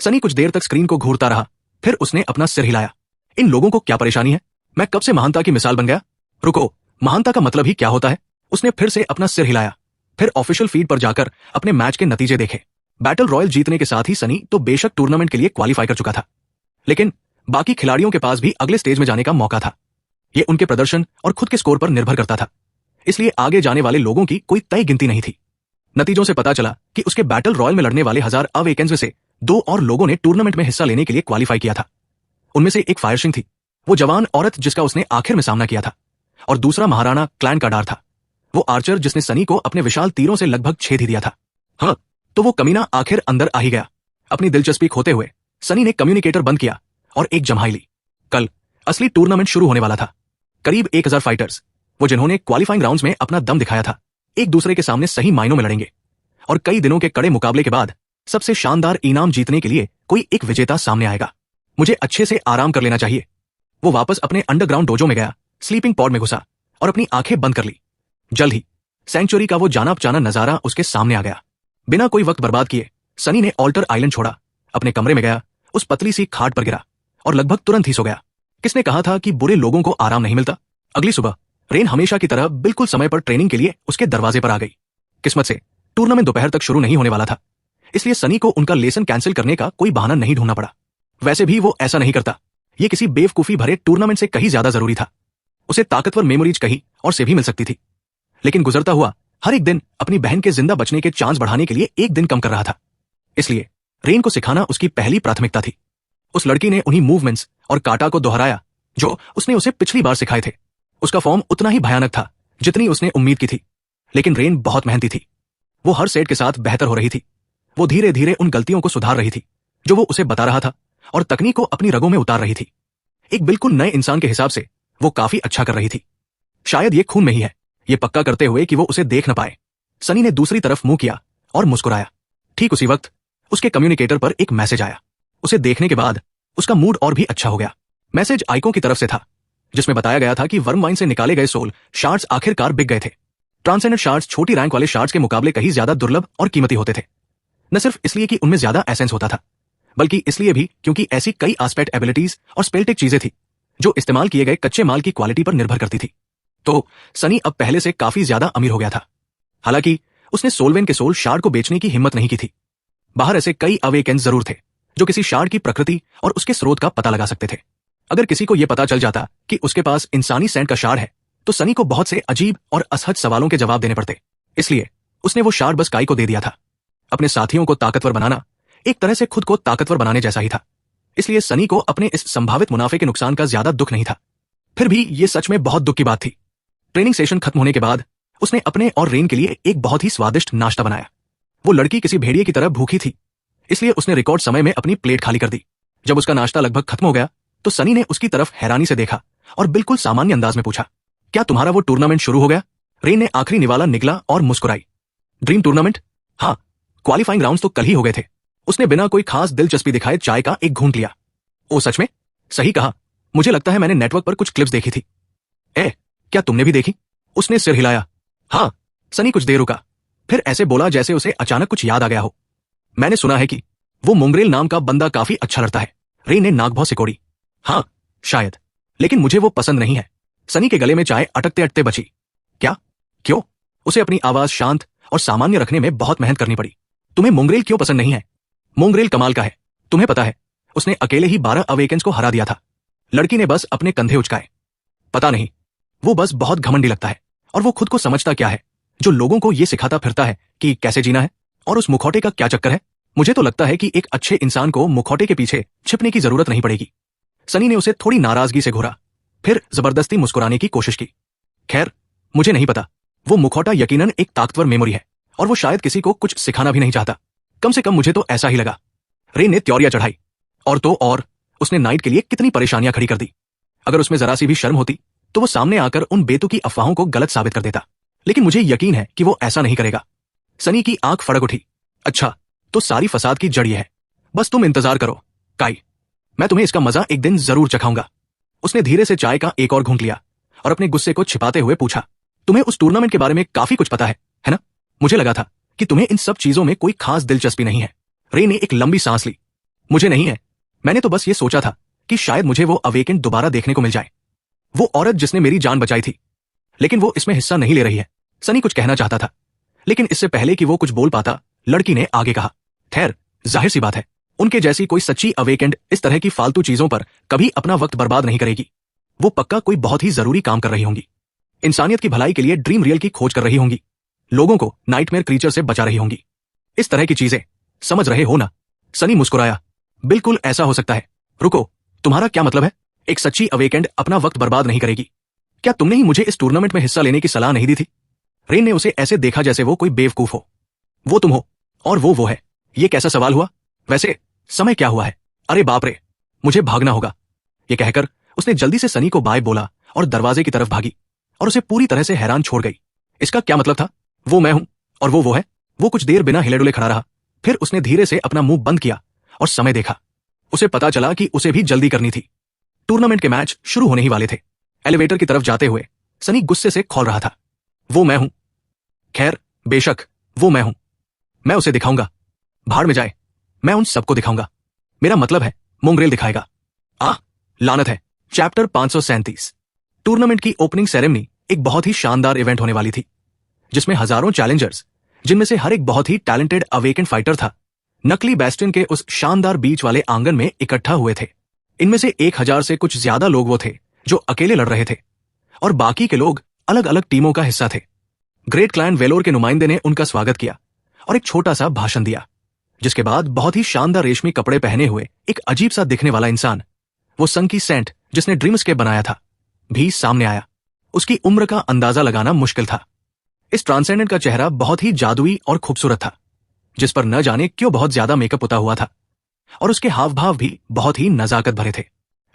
Speaker 2: सनी कुछ देर तक स्क्रीन को घूरता रहा, फिर उसने अपना सिर हिलाया। इन लोगों को क्या परेशानी है? मैं कब से महानता की मिसाल बन गया? रुको, महानता का मतलब ही क्या होता है? उसने फिर से अपना सिर हिलाया, फिर ऑफिशियल फीड पर जाकर अपने मैच के नतीजे देखे। बैटल रॉयल जीतने के साथ ही सनी तो बेशक टूर्नामेंट के लिए क्वालिफाई कर चुका था, लेकिन बाकी खिलाड़ियों के पास भी अगले स्टेज में जाने का मौका था। ये उनके प्रदर्शन और खुद के स्कोर पर निर्भर करता था, इसलिए आगे जाने वाले लोगों की कोई तय गिनती नहीं थी। नतीजों से पता चला कि उसके बैटल रॉयल में लड़ने वाले 1000 अवेकेंस में से 2 और लोगों ने टूर्नामेंट में हिस्सा लेने के लिए क्वालिफाई किया था। उनमें से एक फायर सिंह थी, वो जवान औरत जिसका उसने आखिर में सामना किया था, और दूसरा महाराणा क्लैन का डार था, वो आर्चर जिसने सनी को अपने विशाल तीरों से लगभग छेद ही दिया था। हाँ, तो वो कमीना आखिर अंदर आ ही गया। अपनी दिलचस्पी खोते हुए सनी ने कम्युनिकेटर बंद किया और एक जम्हाई ली। कल असली टूर्नामेंट शुरू होने वाला था। करीब 1000 फाइटर्स, वो जिन्होंने क्वालिफाइंग राउंड्स में अपना दम दिखाया था, एक दूसरे के सामने सही मायनों में लड़ेंगे। और कई दिनों के कड़े मुकाबले के बाद सबसे शानदार इनाम जीतने के लिए कोई एक विजेता सामने आएगा। मुझे अच्छे से आराम कर लेना चाहिए। वो वापस अपने अंडरग्राउंड डोजो में गया, स्लीपिंग पॉड में घुसा और अपनी आंखें बंद कर ली। जल्द ही सेंचुरी का वो जाना पहचाना नजारा उसके सामने आ गया। बिना कोई वक्त बर्बाद किए सनी ने ऑल्टर आइलैंड छोड़ा, अपने कमरे में गया, उस पतली सी खाट पर गिरा और लगभग तुरंत ही सो गया। किसने कहा था कि बुरे लोगों को आराम नहीं मिलता? अगली सुबह रेन हमेशा की तरह बिल्कुल समय पर ट्रेनिंग के लिए उसके दरवाजे पर आ गई। किस्मत से टूर्नामेंट दोपहर तक शुरू नहीं होने वाला था, इसलिए सनी को उनका लेसन कैंसिल करने का कोई बहाना नहीं ढूंढना पड़ा। वैसे भी वो ऐसा नहीं करता, ये किसी बेवकूफी भरे टूर्नामेंट से कहीं ज्यादा जरूरी था। उसे ताकतवर मेमोरीज कहीं और से भी मिल सकती थी, लेकिन गुजरता हुआ हर एक दिन अपनी बहन के जिंदा बचने के चांस बढ़ाने के लिए एक दिन कम कर रहा था। इसलिए रेन को सिखाना उसकी पहली प्राथमिकता थी। उस लड़की ने उन्हीं मूवमेंट्स और काटा को दोहराया जो उसने उसे पिछली बार सिखाए थे। उसका फॉर्म उतना ही भयानक था जितनी उसने उम्मीद की थी, लेकिन रेन बहुत मेहनती थी। वो हर सेट के साथ बेहतर हो रही थी। वो धीरे धीरे उन गलतियों को सुधार रही थी जो वो उसे बता रहा था, और तकनीक को अपनी रगों में उतार रही थी। एक बिल्कुल नए इंसान के हिसाब से वो काफी अच्छा कर रही थी। शायद ये खून में ही है, ये पक्का करते हुए कि वो उसे देख न पाए, सनी ने दूसरी तरफ मुंह किया और मुस्कुराया। ठीक उसी वक्त उसके कम्युनिकेटर पर एक मैसेज आया। उसे देखने के बाद उसका मूड और भी अच्छा हो गया। मैसेज आइको की तरफ से था, जिसमें बताया गया था कि वर्मवाइन से निकाले गए सोल शार्ड्स आखिरकार बिक गए थे। ट्रांसेंडेंट शार्ड्स छोटी रैंक वाले शार्ड्स के मुकाबले कहीं ज्यादा दुर्लभ और कीमती होते थे, न सिर्फ इसलिए कि उनमें ज्यादा एसेंस होता था, बल्कि इसलिए भी क्योंकि ऐसी कई एस्पेक्ट एबिलिटीज और स्पेलटेक चीजें थी जो इस्तेमाल किए गए कच्चे माल की क्वालिटी पर निर्भर करती थी। तो सनी अब पहले से काफी ज्यादा अमीर हो गया था। हालांकि उसने सोलवेन के सोल शार्ड को बेचने की हिम्मत नहीं की थी। बाहर ऐसे कई अवेकेंस जरूर थे जो किसी शार्ड की प्रकृति और उसके स्रोत का पता लगा सकते थे। अगर किसी को यह पता चल जाता कि उसके पास इंसानी सैंड का शार्ड है, तो सनी को बहुत से अजीब और असहज सवालों के जवाब देने पड़ते। इसलिए उसने वो शार्ड बस काई को दे दिया था। अपने साथियों को ताकतवर बनाना एक तरह से खुद को ताकतवर बनाने जैसा ही था, इसलिए सनी को अपने इस संभावित मुनाफे के नुकसान का ज्यादा दुख नहीं था। फिर भी ये सच में बहुत दुख की बात थी। ट्रेनिंग सेशन खत्म होने के बाद उसने अपने और रेन के लिए एक बहुत ही स्वादिष्ट नाश्ता बनाया। वो लड़की किसी भेड़िए की तरह भूखी थी, इसलिए उसने रिकॉर्ड समय में अपनी प्लेट खाली कर दी। जब उसका नाश्ता लगभग खत्म हो गया तो सनी ने उसकी तरफ हैरानी से देखा और बिल्कुल सामान्य अंदाज में पूछा, क्या तुम्हारा वो टूर्नामेंट शुरू हो गया? रेन ने आखिरी निवाला निकला और मुस्कुराई। Dream tournament? हाँ, क्वालिफाइंग राउंड्स तो कल ही हो गए थे। उसने बिना कोई खास दिलचस्पी दिखाए चाय का एक घूंट लिया। ओ सच में? सही कहा, मुझे लगता है मैंने नेटवर्क पर कुछ क्लिप्स देखी थी। क्या तुमने भी देखी? उसने सिर हिलाया। हाँ। सनी कुछ देर रुका, फिर ऐसे बोला जैसे उसे अचानक कुछ याद आ गया हो। मैंने सुना है कि वो मोंगरेल नाम का बंदा काफी अच्छा लड़ता है। रेन ने नाक भौं सिकोड़ी। हाँ, शायद, लेकिन मुझे वो पसंद नहीं है। सनी के गले में चाय अटकते अटकते बची। क्या? क्यों? उसे अपनी आवाज शांत और सामान्य रखने में बहुत मेहनत करनी पड़ी। तुम्हें मोंगरेल क्यों पसंद नहीं है? मोंगरेल कमाल का है, तुम्हें पता है, उसने अकेले ही 12 अवेकेंस को हरा दिया था। लड़की ने बस अपने कंधे उचकाए। पता नहीं, वो बस बहुत घमंडी लगता है, और वो खुद को समझता क्या है, जो लोगों को ये सिखाता फिरता है कि कैसे जीना है। और उस मुखौटे का क्या चक्कर है? मुझे तो लगता है कि एक अच्छे इंसान को मुखौटे के पीछे छिपने की जरूरत नहीं पड़ेगी। सनी ने उसे थोड़ी नाराजगी से घूरा, फिर जबरदस्ती मुस्कुराने की कोशिश की। खैर, मुझे नहीं पता। वो मुखौटा यकीनन एक ताकतवर मेमोरी है, और वो शायद किसी को कुछ सिखाना भी नहीं चाहता। कम से कम मुझे तो ऐसा ही लगा। रे ने त्योरियां चढ़ाई। और तो और, उसने नाइट के लिए कितनी परेशानियां खड़ी कर दी। अगर उसमें जरा सी भी शर्म होती तो वो सामने आकर उन बेतुकी अफवाहों को गलत साबित कर देता, लेकिन मुझे यकीन है कि वो ऐसा नहीं करेगा। सनी की आंख फड़क उठी। अच्छा, तो सारी फसाद की जड़ ये है। बस तुम इंतजार करो काई, मैं तुम्हें इसका मजा एक दिन जरूर चखाऊंगा। उसने धीरे से चाय का एक और घूंट लिया और अपने गुस्से को छिपाते हुए पूछा, तुम्हें उस टूर्नामेंट के बारे में काफी कुछ पता है ना? मुझे लगा था कि तुम्हें इन सब चीजों में कोई खास दिलचस्पी नहीं है। रे ने एक लंबी सांस ली। मुझे नहीं है, मैंने तो बस ये सोचा था कि शायद मुझे वो अवेकेंट दोबारा देखने को मिल जाए, वो औरत जिसने मेरी जान बचाई थी। लेकिन वो इसमें हिस्सा नहीं ले रही है। सनी कुछ कहना चाहता था, लेकिन इससे पहले कि वो कुछ बोल पाता, लड़की ने आगे कहा, खैर, जाहिर सी बात है, उनके जैसी कोई सच्ची अवेकेंट इस तरह की फालतू चीजों पर कभी अपना वक्त बर्बाद नहीं करेगी। वो पक्का कोई बहुत ही जरूरी काम कर रही होंगी। इंसानियत की भलाई के लिए ड्रीम रियल की खोज कर रही होंगी, लोगों को नाइटमेयर क्रीचर से बचा रही होंगी। इस तरह की चीजें, समझ रहे हो ना? सनी मुस्कुराया। बिल्कुल ऐसा हो सकता है। रुको, तुम्हारा क्या मतलब है? एक सच्ची अवेकेंट अपना वक्त बर्बाद नहीं करेगी? क्या तुमने ही मुझे इस टूर्नामेंट में हिस्सा लेने की सलाह नहीं दी थी? रेन ने उसे ऐसे देखा जैसे वो कोई बेवकूफ हो। वो तुम हो और वो है। ये कैसा सवाल हुआ? वैसे समय क्या हुआ है? अरे बाप रे, मुझे भागना होगा। ये कहकर उसने जल्दी से सनी को बाय बोला और दरवाजे की तरफ भागी, और उसे पूरी तरह से हैरान छोड़ गई। इसका क्या मतलब था? वो मैं हूं और वो है। वो कुछ देर बिना हिले डुले खड़ा रहा, फिर उसने धीरे से अपना मुंह बंद किया और समय देखा। उसे पता चला कि उसे भी जल्दी करनी थी। टूर्नामेंट के मैच शुरू होने ही वाले थे। एलिवेटर की तरफ जाते हुए सनी गुस्से से खौल रहा था। वो मैं हूं। खैर, बेशक, वो मैं हूं। मैं उसे दिखाऊंगा। भाड़ में जाए, मैं उन सबको दिखाऊंगा। मेरा मतलब है, मोंगरेल दिखाएगा। लानत है। चैप्टर 537। टूर्नामेंट की ओपनिंग सेरेमनी एक बहुत ही शानदार इवेंट होने वाली थी, जिसमें हजारों चैलेंजर्स, जिनमें से हर एक बहुत ही टैलेंटेड अवेकेंट फाइटर था, नकली बेस्टियन के उस शानदार बीच वाले आंगन में इकट्ठा हुए थे। इनमें से 1000 से कुछ ज्यादा लोग वो थे जो अकेले लड़ रहे थे, और बाकी के लोग अलग अलग टीमों का हिस्सा थे। ग्रेट क्लैन वेलोर के नुमाइंदे ने उनका स्वागत किया और एक छोटा सा भाषण दिया, जिसके बाद बहुत ही शानदार रेशमी कपड़े पहने हुए एक अजीब सा दिखने वाला इंसान, वो संकी सेंट जिसने ड्रीमस्केप बनाया था, भी सामने आया। उसकी उम्र का अंदाजा लगाना मुश्किल था। इस ट्रांसेंडेंट का चेहरा बहुत ही जादुई और खूबसूरत था, जिस पर न जाने क्यों बहुत ज्यादा मेकअप उता हुआ था, और उसके हाव भाव भी बहुत ही नजाकत भरे थे।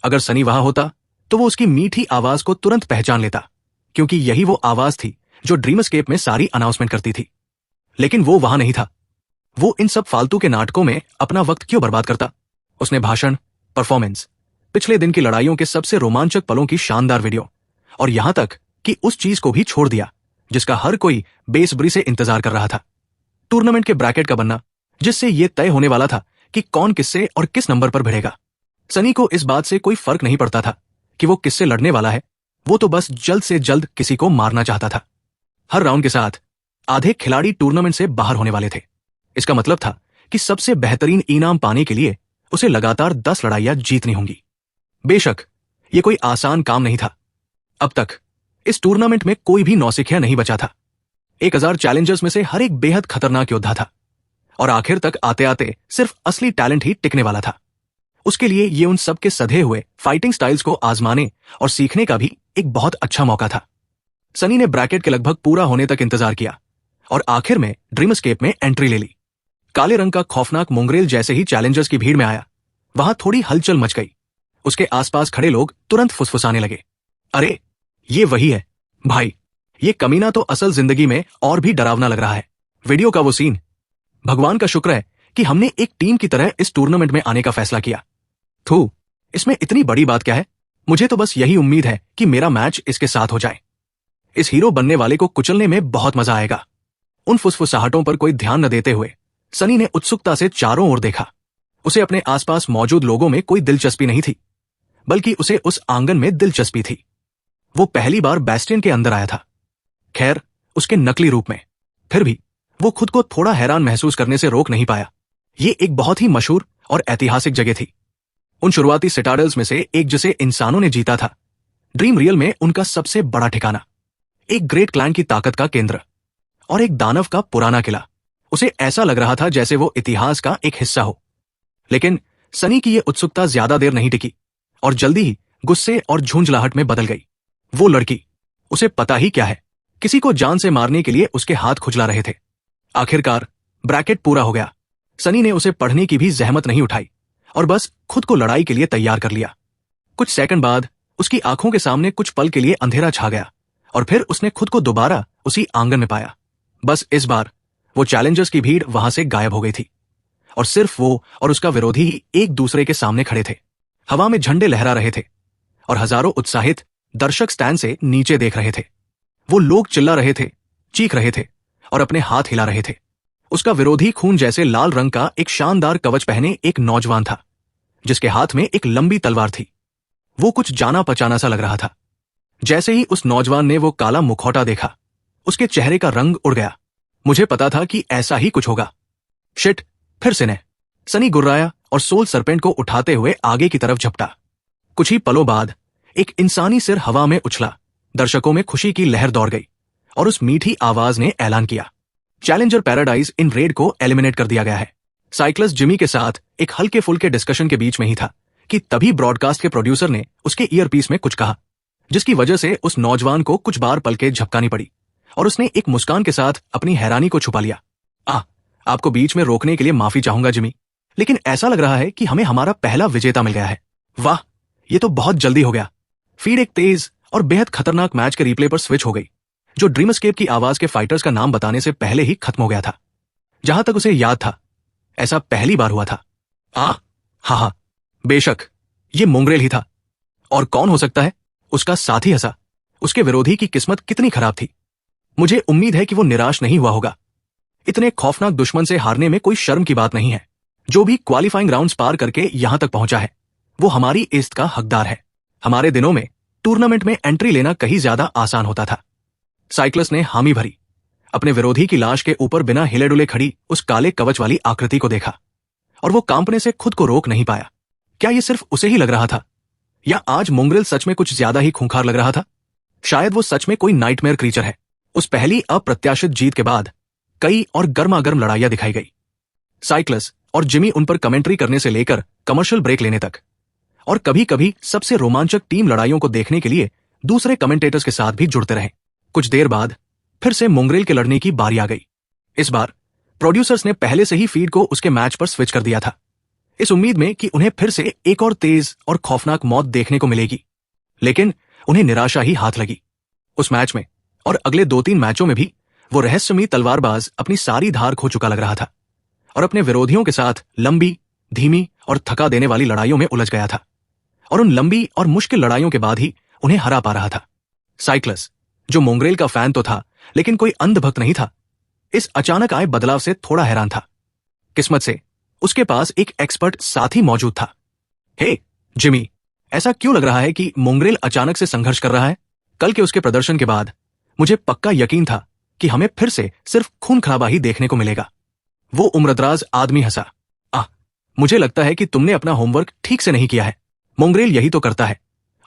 Speaker 2: अगर सनी वहां होता तो वो उसकी मीठी आवाज को तुरंत पहचान लेता, क्योंकि यही वो आवाज थी जो ड्रीमस्केप में सारी अनाउंसमेंट करती थी। लेकिन वो वहां नहीं था। वो इन सब फालतू के नाटकों में अपना वक्त क्यों बर्बाद करता? उसने भाषण, परफॉर्मेंस, पिछले दिन की लड़ाइयों के सबसे रोमांचक पलों की शानदार वीडियो, और यहां तक कि उस चीज को भी छोड़ दिया जिसका हर कोई बेसब्री से इंतजार कर रहा था, टूर्नामेंट के ब्रैकेट का बनना, जिससे यह तय होने वाला था कि कौन किससे और किस नंबर पर भिड़ेगा। सनी को इस बात से कोई फर्क नहीं पड़ता था कि वो किससे लड़ने वाला है, वो तो बस जल्द से जल्द किसी को मारना चाहता था। हर राउंड के साथ आधे खिलाड़ी टूर्नामेंट से बाहर होने वाले थे। इसका मतलब था कि सबसे बेहतरीन इनाम पाने के लिए उसे लगातार 10 लड़ाइयां जीतनी होंगी। बेशक यह कोई आसान काम नहीं था। अब तक इस टूर्नामेंट में कोई भी नौसिखिया नहीं बचा था। 1000 चैलेंजर्स में से हर एक बेहद खतरनाक योद्धा था, और आखिर तक आते आते सिर्फ असली टैलेंट ही टिकने वाला था। उसके लिए ये उन सबके सधे हुए फाइटिंग स्टाइल्स को आजमाने और सीखने का भी एक बहुत अच्छा मौका था। सनी ने ब्रैकेट के लगभग पूरा होने तक इंतजार किया और आखिर में ड्रीमस्केप में एंट्री ले ली। काले रंग का खौफनाक मोंगरेल जैसे ही चैलेंजर्स की भीड़ में आया, वहां थोड़ी हलचल मच गई। उसके आसपास खड़े लोग तुरंत फुसफुसाने लगे, अरे ये वही है भाई, ये कमीना तो असल जिंदगी में और भी डरावना लग रहा है। वीडियो का वो सीन, भगवान का शुक्र है कि हमने एक टीम की तरह इस टूर्नामेंट में आने का फैसला किया। थू, इसमें इतनी बड़ी बात क्या है? मुझे तो बस यही उम्मीद है कि मेरा मैच इसके साथ हो जाए। इस हीरो बनने वाले को कुचलने में बहुत मजा आएगा। उन फुसफुसाहटों पर कोई ध्यान न देते हुए सनी ने उत्सुकता से चारों ओर देखा। उसे अपने आसपास मौजूद लोगों में कोई दिलचस्पी नहीं थी, बल्कि उसे उस आंगन में दिलचस्पी थी। वो पहली बार बेस्टियन के अंदर आया था, खैर उसके नकली रूप में। फिर भी वो खुद को थोड़ा हैरान महसूस करने से रोक नहीं पाया। ये एक बहुत ही मशहूर और ऐतिहासिक जगह थी। उन शुरुआती सिटाडल्स में से एक जिसे इंसानों ने जीता था, ड्रीम रियल में उनका सबसे बड़ा ठिकाना, एक ग्रेट क्लैन की ताकत का केंद्र और एक दानव का पुराना किला। उसे ऐसा लग रहा था जैसे वो इतिहास का एक हिस्सा हो। लेकिन सनी की यह उत्सुकता ज्यादा देर नहीं टिकी और जल्दी ही गुस्से और झुंझलाहट में बदल गई। वो लड़की, उसे पता ही क्या है, किसी को जान से मारने के लिए उसके हाथ खुजला रहे थे। आखिरकार ब्रैकेट पूरा हो गया। सनी ने उसे पढ़ने की भी जहमत नहीं उठाई और बस खुद को लड़ाई के लिए तैयार कर लिया। कुछ सेकंड बाद उसकी आंखों के सामने कुछ पल के लिए अंधेरा छा गया और फिर उसने खुद को दोबारा उसी आंगन में पाया। बस इस बार वो चैलेंजर्स की भीड़ वहां से गायब हो गई थी और सिर्फ वो और उसका विरोधी ही एक दूसरे के सामने खड़े थे। हवा में झंडे लहरा रहे थे और हजारों उत्साहित दर्शक स्टैंड से नीचे देख रहे थे। वो लोग चिल्ला रहे थे, चीख रहे थे और अपने हाथ हिला रहे थे। उसका विरोधी खून जैसे लाल रंग का एक शानदार कवच पहने एक नौजवान था, जिसके हाथ में एक लंबी तलवार थी। वो कुछ जाना पहचाना सा लग रहा था। जैसे ही उस नौजवान ने वो काला मुखौटा देखा, उसके चेहरे का रंग उड़ गया। मुझे पता था कि ऐसा ही कुछ होगा। शिट, फिर से ने। सनी गुर्राया और सोल सरपेंट को उठाते हुए आगे की तरफ झपटा। कुछ ही पलों बाद एक इंसानी सिर हवा में उछला। दर्शकों में खुशी की लहर दौड़ गई और उस मीठी आवाज ने ऐलान किया, चैलेंजर पैराडाइज इन रेड को एलिमिनेट कर दिया गया है। साइक्लिस्ट जिमी के साथ एक हल्के फुल्के डिस्कशन के बीच में ही था कि तभी ब्रॉडकास्ट के प्रोड्यूसर ने उसके ईयरपीस में कुछ कहा, जिसकी वजह से उस नौजवान को कुछ बार पलकें झपकानी पड़ी और उसने एक मुस्कान के साथ अपनी हैरानी को छुपा लिया। आपको बीच में रोकने के लिए माफी चाहूंगा जिमी, लेकिन ऐसा लग रहा है कि हमें हमारा पहला विजेता मिल गया है। वाह, ये तो बहुत जल्दी हो गया। फीड एक तेज और बेहद खतरनाक मैच के रिप्ले पर स्विच हो गई, जो ड्रीम एस्केप की आवाज के फाइटर्स का नाम बताने से पहले ही खत्म हो गया था। जहां तक उसे याद था, ऐसा पहली बार हुआ था। हाँ, बेशक ये मोंगरेल ही था। और कौन हो सकता है? उसका साथी हंसा। उसके विरोधी की किस्मत कितनी खराब थी। मुझे उम्मीद है कि वो निराश नहीं हुआ होगा। इतने खौफनाक दुश्मन से हारने में कोई शर्म की बात नहीं है। जो भी क्वालिफाइंग राउंड्स पार करके यहां तक पहुंचा है, वो हमारी इज्जत का हकदार है। हमारे दिनों में टूर्नामेंट में एंट्री लेना कहीं ज्यादा आसान होता था। साइक्लिस्ट ने हामी भरी। अपने विरोधी की लाश के ऊपर बिना हिले डुले खड़ी उस काले कवच वाली आकृति को देखा और वो कांपने से खुद को रोक नहीं पाया। क्या ये सिर्फ उसे ही लग रहा था, या आज मोंगरेल सच में कुछ ज्यादा ही खूंखार लग रहा था? शायद वो सच में कोई नाइटमेयर क्रीचर है। उस पहली अप्रत्याशित जीत के बाद कई और गर्मागर्म लड़ाइयां दिखाई गई। साइक्लिस्ट और जिमी उन पर कमेंट्री करने से लेकर कमर्शियल ब्रेक लेने तक, और कभी कभी सबसे रोमांचक टीम लड़ाइयों को देखने के लिए दूसरे कमेंटेटर्स के साथ भी जुड़ते रहे। कुछ देर बाद फिर से मोंगरेल के लड़ने की बारी आ गई। इस बार प्रोड्यूसर्स ने पहले से ही फीड को उसके मैच पर स्विच कर दिया था, इस उम्मीद में कि उन्हें फिर से एक और तेज और खौफनाक मौत देखने को मिलेगी। लेकिन उन्हें निराशा ही हाथ लगी। उस मैच में और अगले 2-3 मैचों में भी वो रहस्यमयी तलवारबाज अपनी सारी धार खो चुका लग रहा था और अपने विरोधियों के साथ लंबी, धीमी और थका देने वाली लड़ाइयों में उलझ गया था, और उन लंबी और मुश्किल लड़ाइयों के बाद ही उन्हें हरा पा रहा था। साइक्लिस्ट, जो मोंगरेल का फैन तो था लेकिन कोई अंधभक्त नहीं था, इस अचानक आए बदलाव से थोड़ा हैरान था। किस्मत से उसके पास एक एक्सपर्ट साथी मौजूद था। हे जिमी, ऐसा क्यों लग रहा है कि मोंगरेल अचानक से संघर्ष कर रहा है? कल के उसके प्रदर्शन के बाद मुझे पक्का यकीन था कि हमें फिर से सिर्फ खून खराबा ही देखने को मिलेगा। वो उम्रदराज आदमी हंसा। मुझे लगता है कि तुमने अपना होमवर्क ठीक से नहीं किया है। मोंगरेल यही तो करता है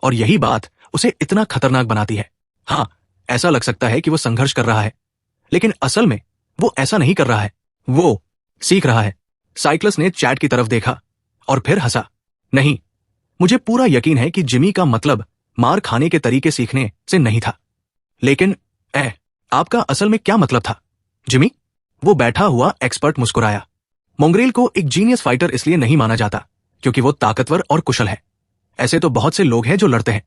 Speaker 2: और यही बात उसे इतना खतरनाक बनाती है। हाँ, ऐसा लग सकता है कि वो संघर्ष कर रहा है, लेकिन असल में वो ऐसा नहीं कर रहा है, वो सीख रहा है। साइक्लिस्ट ने चैट की तरफ देखा और फिर हंसा। नहीं, मुझे पूरा यकीन है कि जिमी का मतलब मार खाने के तरीके सीखने से नहीं था। लेकिन आपका असल में क्या मतलब था जिमी? वो बैठा हुआ एक्सपर्ट मुस्कुराया। मोंगरेल को एक जीनियस फाइटर इसलिए नहीं माना जाता क्योंकि वो ताकतवर और कुशल है, ऐसे तो बहुत से लोग हैं जो लड़ते हैं,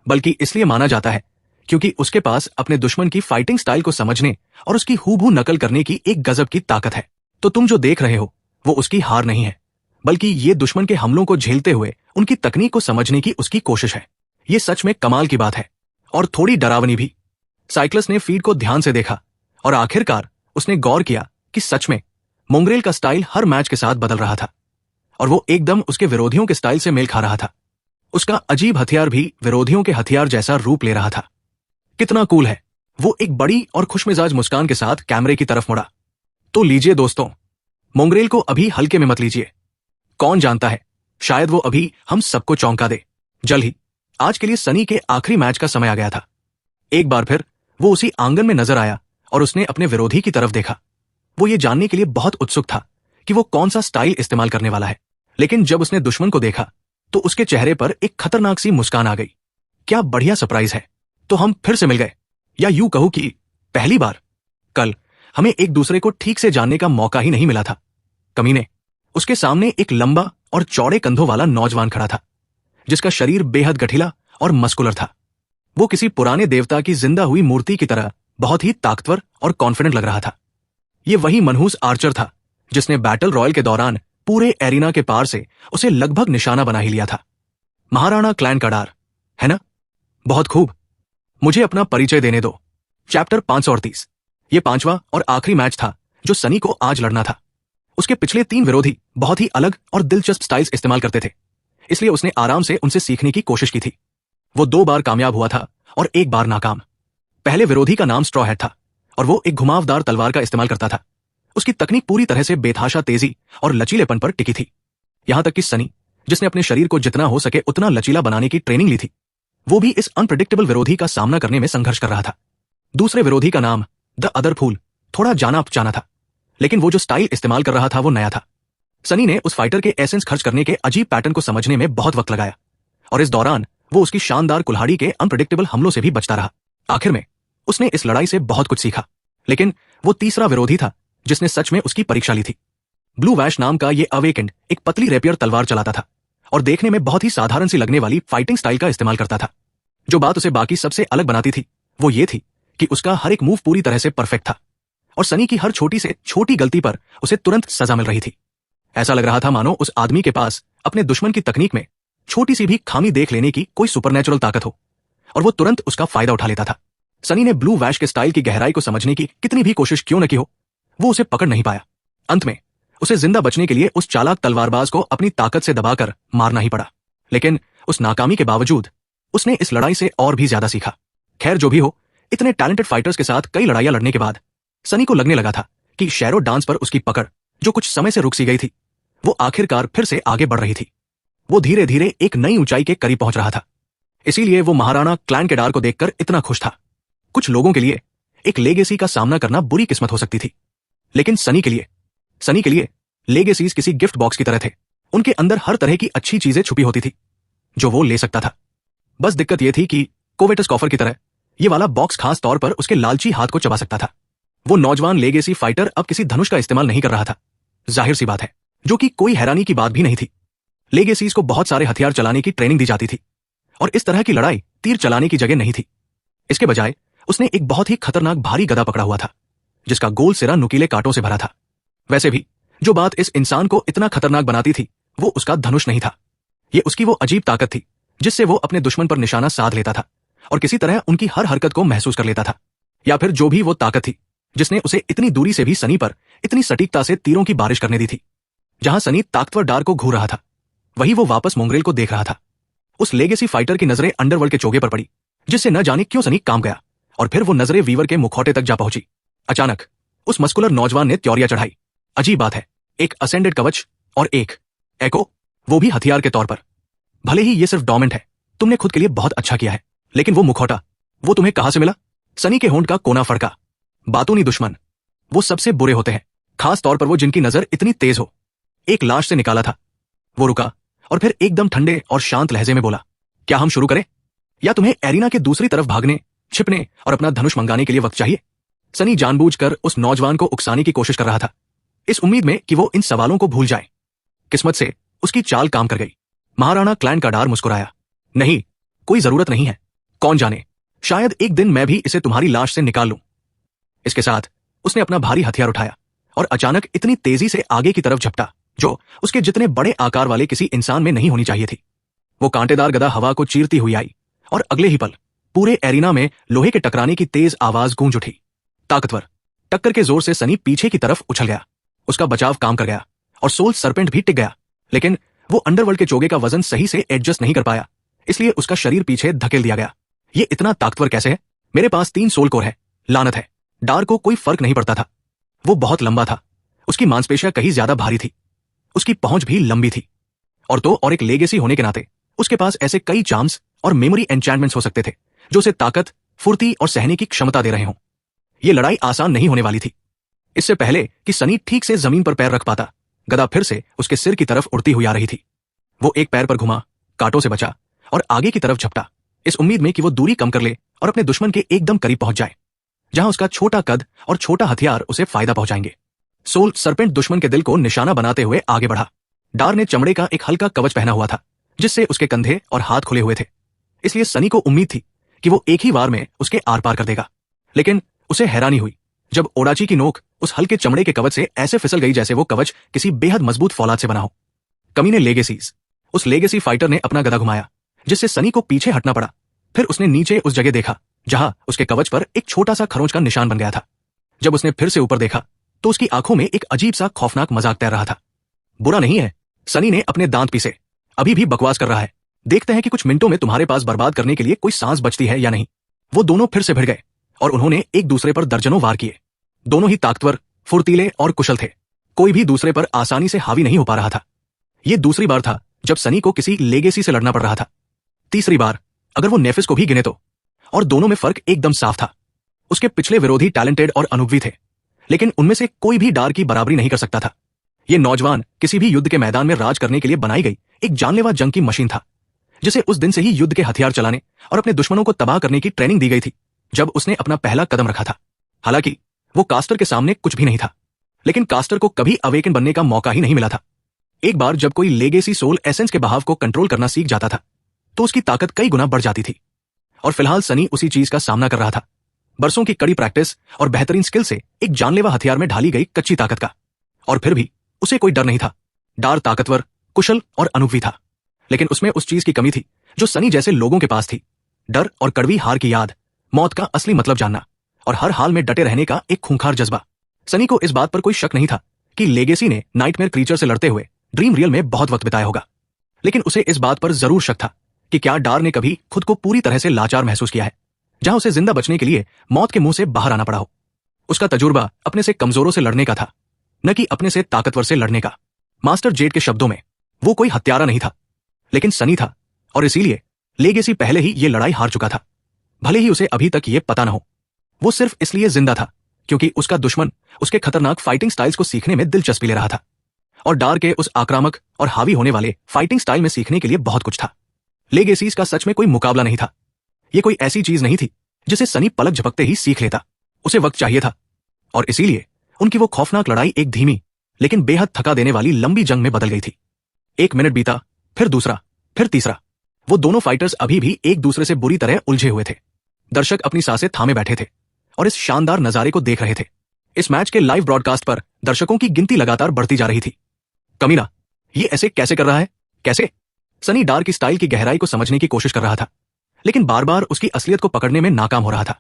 Speaker 2: बल्कि इसलिए माना जाता है क्योंकि उसके पास अपने दुश्मन की फाइटिंग स्टाइल को समझने और उसकी हूबहू नकल करने की एक गजब की ताकत है। तो तुम जो देख रहे हो वो उसकी हार नहीं है, बल्कि ये दुश्मन के हमलों को झेलते हुए उनकी तकनीक को समझने की उसकी कोशिश है। ये सच में कमाल की बात है और थोड़ी डरावनी भी। साइक्लस ने फीड को ध्यान से देखा और आखिरकार उसने गौर किया कि सच में मोंगरेल का स्टाइल हर मैच के साथ बदल रहा था और वो एकदम उसके विरोधियों के स्टाइल से मेल खा रहा था। उसका अजीब हथियार भी विरोधियों के हथियार जैसा रूप ले रहा था। कितना कूल है। वो एक बड़ी और खुशमिजाज मुस्कान के साथ कैमरे की तरफ मुड़ा। तो लीजिए दोस्तों, मोंगरेल को अभी हल्के में मत लीजिए। कौन जानता है, शायद वो अभी हम सबको चौंका दे। जल्द ही आज के लिए सनी के आखिरी मैच का समय आ गया था। एक बार फिर वो उसी आंगन में नजर आया और उसने अपने विरोधी की तरफ देखा। वो ये जानने के लिए बहुत उत्सुक था कि वो कौन सा स्टाइल इस्तेमाल करने वाला है, लेकिन जब उसने दुश्मन को देखा तो उसके चेहरे पर एक खतरनाक सी मुस्कान आ गई। क्या बढ़िया सरप्राइज है। तो हम फिर से मिल गए, या यूं कहूं कि पहली बार। कल हमें एक दूसरे को ठीक से जानने का मौका ही नहीं मिला था। कमीने, उसके सामने एक लंबा और चौड़े कंधों वाला नौजवान खड़ा था, जिसका शरीर बेहद गठिला और मस्कुलर था। वो किसी पुराने देवता की जिंदा हुई मूर्ति की तरह बहुत ही ताकतवर और कॉन्फिडेंट लग रहा था। ये वही मनहूस आर्चर था जिसने बैटल रॉयल के दौरान पूरे एरिना के पार से उसे लगभग निशाना बना ही लिया था। महाराणा क्लैन कडार, है ना? बहुत खूब। मुझे अपना परिचय देने दो। चैप्टर 538। ये 5वां और आखिरी मैच था जो सनी को आज लड़ना था। उसके पिछले 3 विरोधी बहुत ही अलग और दिलचस्प स्टाइल्स इस्तेमाल करते थे, इसलिए उसने आराम से उनसे सीखने की कोशिश की थी। वो 2 बार कामयाब हुआ था और 1 बार नाकाम। पहले विरोधी का नाम स्ट्रॉ हैट था और वो एक घुमावदार तलवार का इस्तेमाल करता था। उसकी तकनीक पूरी तरह से बेतहाशा तेजी और लचीलेपन पर टिकी थी। यहां तक कि सनी, जिसने अपने शरीर को जितना हो सके उतना लचीला बनाने की ट्रेनिंग ली थी, वो भी इस अनप्रेडिक्टेबल विरोधी का सामना करने में संघर्ष कर रहा था। दूसरे विरोधी का नाम द अदर फूल थोड़ा जाना पहचाना था, लेकिन वो जो स्टाइल इस्तेमाल कर रहा था वो नया था। सनी ने उस फाइटर के एसेंस खर्च करने के अजीब पैटर्न को समझने में बहुत वक्त लगाया और इस दौरान वो उसकी शानदार कुल्हाड़ी के अनप्रेडिक्टेबल हमलों से भी बचता रहा। आखिर में उसने इस लड़ाई से बहुत कुछ सीखा, लेकिन वो तीसरा विरोधी था जिसने सच में उसकी परीक्षा ली थी। ब्लू वैश नाम का ये अवेकेंड एक पतली रेपियर तलवार चलाता था और देखने में बहुत ही साधारण सी लगने वाली फाइटिंग स्टाइल का इस्तेमाल करता था। जो बात उसे बाकी सबसे अलग बनाती थी वो ये थी कि उसका हर एक मूव पूरी तरह से परफेक्ट था और सनी की हर छोटी से छोटी गलती पर उसे तुरंत सजा मिल रही थी। ऐसा लग रहा था मानो उस आदमी के पास अपने दुश्मन की तकनीक में छोटी सी भी खामी देख लेने की कोई सुपरनेचुरल ताकत हो और वो तुरंत उसका फायदा उठा लेता था। सनी ने ब्लू वैश के स्टाइल की गहराई को समझने की कितनी भी कोशिश क्यों न की हो, वो उसे पकड़ नहीं पाया। अंत में उसे जिंदा बचने के लिए उस चालाक तलवारबाज को अपनी ताकत से दबाकर मारना ही पड़ा। लेकिन उस नाकामी के बावजूद उसने इस लड़ाई से और भी ज्यादा सीखा। खैर जो भी हो, इतने टैलेंटेड फाइटर्स के साथ कई लड़ाइयां लड़ने के बाद सनी को लगने लगा था कि शैरो डांस पर उसकी पकड़, जो कुछ समय से रुक सी गई थी, वो आखिरकार फिर से आगे बढ़ रही थी। वो धीरे धीरे एक नई ऊंचाई के करीब पहुंच रहा था। इसीलिए वो महाराणा क्लैन केडार को देखकर इतना खुश था। कुछ लोगों के लिए एक लेगेसी का सामना करना बुरी किस्मत हो सकती थी, लेकिन सनी के लिए लेगेसीज किसी गिफ्ट बॉक्स की तरह थे। उनके अंदर हर तरह की अच्छी चीजें छुपी होती थी जो वो ले सकता था। बस दिक्कत यह थी कि कोवेटस कॉफर की तरह ये वाला बॉक्स खास तौर पर उसके लालची हाथ को चबा सकता था। वो नौजवान लेगेसी फाइटर अब किसी धनुष का इस्तेमाल नहीं कर रहा था, जाहिर सी बात है, जो कि कोई हैरानी की बात भी नहीं थी। लेगेसीज को बहुत सारे हथियार चलाने की ट्रेनिंग दी जाती थी और इस तरह की लड़ाई तीर चलाने की जगह नहीं थी। इसके बजाय उसने एक बहुत ही खतरनाक भारी गदा पकड़ा हुआ था जिसका गोल सिरा नुकीले कांटों से भरा था। वैसे भी जो बात इस इंसान को इतना खतरनाक बनाती थी वो उसका धनुष नहीं था, ये उसकी वो अजीब ताकत थी जिससे वो अपने दुश्मन पर निशाना साध लेता था और किसी तरह उनकी हर हरकत को महसूस कर लेता था। या फिर जो भी वो ताकत थी जिसने उसे इतनी दूरी से भी सनी पर इतनी सटीकता से तीरों की बारिश करने दी थी। जहां सनी ताकतवर डार को घूर रहा था, वहीं वो वापस मोंगरेल को देख रहा था। उस लेगेसी फाइटर की नजरें अंडरवर्ल्ड के चोगे पर पड़ी, जिससे न जाने क्यों सनी काम गया और फिर वो नजरें वीवर के मुखौटे तक जा पहुंची। अचानक उस मस्कुलर नौजवान ने त्योरिया चढ़ाई। अजीब बात है, एक असेंडेड कवच और एक एको, वो भी हथियार के तौर पर। भले ही ये सिर्फ डोमेंट है, तुमने खुद के लिए बहुत अच्छा किया है, लेकिन वो मुखौटा, वो तुम्हें कहां से मिला? सनी के होंठ का कोना फड़का। बातूनी दुश्मन वो सबसे बुरे होते हैं, खास तौर पर वो जिनकी नजर इतनी तेज हो। एक लाश से निकाला था। वो रुका और फिर एकदम ठंडे और शांत लहजे में बोला, क्या हम शुरू करें, या तुम्हें एरिना के दूसरी तरफ भागने, छिपने और अपना धनुष मंगाने के लिए वक्त चाहिए? सनी जानबूझकर उस नौजवान को उकसाने की कोशिश कर रहा था, इस उम्मीद में कि वो इन सवालों को भूल जाए। किस्मत से उसकी चाल काम कर गई। महाराणा क्लैन का डार मुस्कुराया। नहीं, कोई जरूरत नहीं है। कौन जाने, शायद एक दिन मैं भी इसे तुम्हारी लाश से निकाल लूं। इसके साथ उसने अपना भारी हथियार उठाया और अचानक इतनी तेजी से आगे की तरफ झपटा जो उसके जितने बड़े आकार वाले किसी इंसान में नहीं होनी चाहिए थी। वो कांटेदार गदा हवा को चीरती हुई आई और अगले ही पल पूरे एरिना में लोहे के टकराने की तेज आवाज गूंज उठी। ताकतवर टक्कर के जोर से सनी पीछे की तरफ उछल गया। उसका बचाव काम कर गया और सोल सरपेंट भी टिक गया, लेकिन वो अंडरवर्ल्ड के चोगे का वजन सही से एडजस्ट नहीं कर पाया, इसलिए उसका शरीर पीछे धकेल दिया गया। ये इतना ताकतवर कैसे है? मेरे पास 3 सोल कोर है, लानत है। डार को कोई फर्क नहीं पड़ता था। वो बहुत लंबा था, उसकी मांसपेशियां कहीं ज्यादा भारी थी, उसकी पहुंच भी लंबी थी, और एक लेगेसी होने के नाते उसके पास ऐसे कई चार्म्स और मेमोरी एन्चैंटमेंट्स हो सकते थे जो उसे ताकत, फुर्ती और सहने की क्षमता दे रहे हों। यह लड़ाई आसान नहीं होने वाली थी। इससे पहले कि सनी ठीक से जमीन पर पैर रख पाता, गदा फिर से उसके सिर की तरफ उड़ती हुई आ रही थी। वो एक पैर पर घुमा, कांटों से बचा और आगे की तरफ झपटा, इस उम्मीद में कि वो दूरी कम कर ले और अपने दुश्मन के एकदम करीब पहुंच जाए, जहां उसका छोटा कद और छोटा हथियार उसे फायदा पहुंचाएंगे। सोल सरपेंट दुश्मन के दिल को निशाना बनाते हुए आगे बढ़ा। डार ने चमड़े का एक हल्का कवच पहना हुआ था जिससे उसके कंधे और हाथ खुले हुए थे, इसलिए सनी को उम्मीद थी कि वो एक ही वार में उसके आर पार कर देगा। लेकिन उसे हैरानी हुई जब ओडाची की नोक उस हल्के चमड़े के कवच से ऐसे फिसल गई जैसे वो कवच किसी बेहद मजबूत फौलाद से बना हो। कमीने लेगेसीज। उस लेगेसी फाइटर ने अपना गदा घुमाया जिससे सनी को पीछे हटना पड़ा। फिर उसने नीचे उस जगह देखा जहां उसके कवच पर एक छोटा सा खरोंच का निशान बन गया था। जब उसने फिर से ऊपर देखा तो उसकी आंखों में एक अजीब सा खौफनाक मजाक तैर रहा था। बुरा नहीं है, सनी ने अपने दांत पीसे, अभी भी बकवास कर रहा है। देखते हैं कि कुछ मिनटों में तुम्हारे पास बर्बाद करने के लिए कोई सांस बचती है या नहीं। वो दोनों फिर से भिड़ गए और उन्होंने एक दूसरे पर दर्जनों वार किए। दोनों ही ताकतवर, फुर्तीले और कुशल थे। कोई भी दूसरे पर आसानी से हावी नहीं हो पा रहा था। यह दूसरी बार था जब सनी को किसी लेगेसी से लड़ना पड़ रहा था। तीसरी बार अगर वो नेफिस को भी गिने तो, और दोनों में फर्क एकदम साफ था। उसके पिछले विरोधी टैलेंटेड और अनुभवी थे, लेकिन उनमें से कोई भी डार की बराबरी नहीं कर सकता था। ये नौजवान किसी भी युद्ध के मैदान में राज करने के लिए बनाई गई एक जानलेवा जंग की मशीन था, जिसे उस दिन से ही युद्ध के हथियार चलाने और अपने दुश्मनों को तबाह करने की ट्रेनिंग दी गई थी जब उसने अपना पहला कदम रखा था। हालांकि वो कास्टर के सामने कुछ भी नहीं था, लेकिन कास्टर को कभी अवेकन बनने का मौका ही नहीं मिला था। एक बार जब कोई लेगेसी सोल एसेंस के बहाव को कंट्रोल करना सीख जाता था तो उसकी ताकत कई गुना बढ़ जाती थी, और फिलहाल सनी उसी चीज का सामना कर रहा था। बरसों की कड़ी प्रैक्टिस और बेहतरीन स्किल से एक जानलेवा हथियार में ढाली गई कच्ची ताकत का, और फिर भी उसे कोई डर नहीं था। डार ताकतवर, कुशल और अनुभवी था, लेकिन उसमें उस चीज की कमी थी जो सनी जैसे लोगों के पास थी। डर और कड़वी हार की याद, मौत का असली मतलब जानना और हर हाल में डटे रहने का एक खूंखार जज्बा। सनी को इस बात पर कोई शक नहीं था कि लेगेसी ने नाइटमेयर क्रीचर से लड़ते हुए ड्रीम रियल में बहुत वक्त बिताया होगा, लेकिन उसे इस बात पर जरूर शक था कि क्या डार ने कभी खुद को पूरी तरह से लाचार महसूस किया है, जहां उसे जिंदा बचने के लिए मौत के मुंह से बाहर आना पड़ा हो। उसका तजुर्बा अपने से कमजोरों से लड़ने का था, न कि अपने से ताकतवर से लड़ने का। मास्टर जेड के शब्दों में वो कोई हत्यारा नहीं था, लेकिन सनी था, और इसीलिए लेगेसी पहले ही ये लड़ाई हार चुका था, भले ही उसे अभी तक ये पता न हो। वो सिर्फ इसलिए जिंदा था क्योंकि उसका दुश्मन उसके खतरनाक फाइटिंग स्टाइल्स को सीखने में दिलचस्पी ले रहा था, और डार के उस आक्रामक और हावी होने वाले फाइटिंग स्टाइल में सीखने के लिए बहुत कुछ था। लेगेसीज का सच में कोई मुकाबला नहीं था। ये कोई ऐसी चीज नहीं थी जिसे सनी पलक झपकते ही सीख लेता। उसे वक्त चाहिए था, और इसीलिए उनकी वो खौफनाक लड़ाई एक धीमी लेकिन बेहद थका देने वाली लंबी जंग में बदल गई थी। 1 मिनट बीता, फिर दूसरा, फिर तीसरा। वो दोनों फाइटर्स अभी भी एक दूसरे से बुरी तरह उलझे हुए थे। दर्शक अपनी सांसें थामे बैठे थे और इस शानदार नजारे को देख रहे थे। इस मैच के लाइव ब्रॉडकास्ट पर दर्शकों की गिनती लगातार बढ़ती जा रही थी। कमीना, ये ऐसे कैसे कर रहा है? कैसे? सनी डार की स्टाइल की गहराई को समझने की कोशिश कर रहा था, लेकिन बार बार उसकी असलियत को पकड़ने में नाकाम हो रहा था।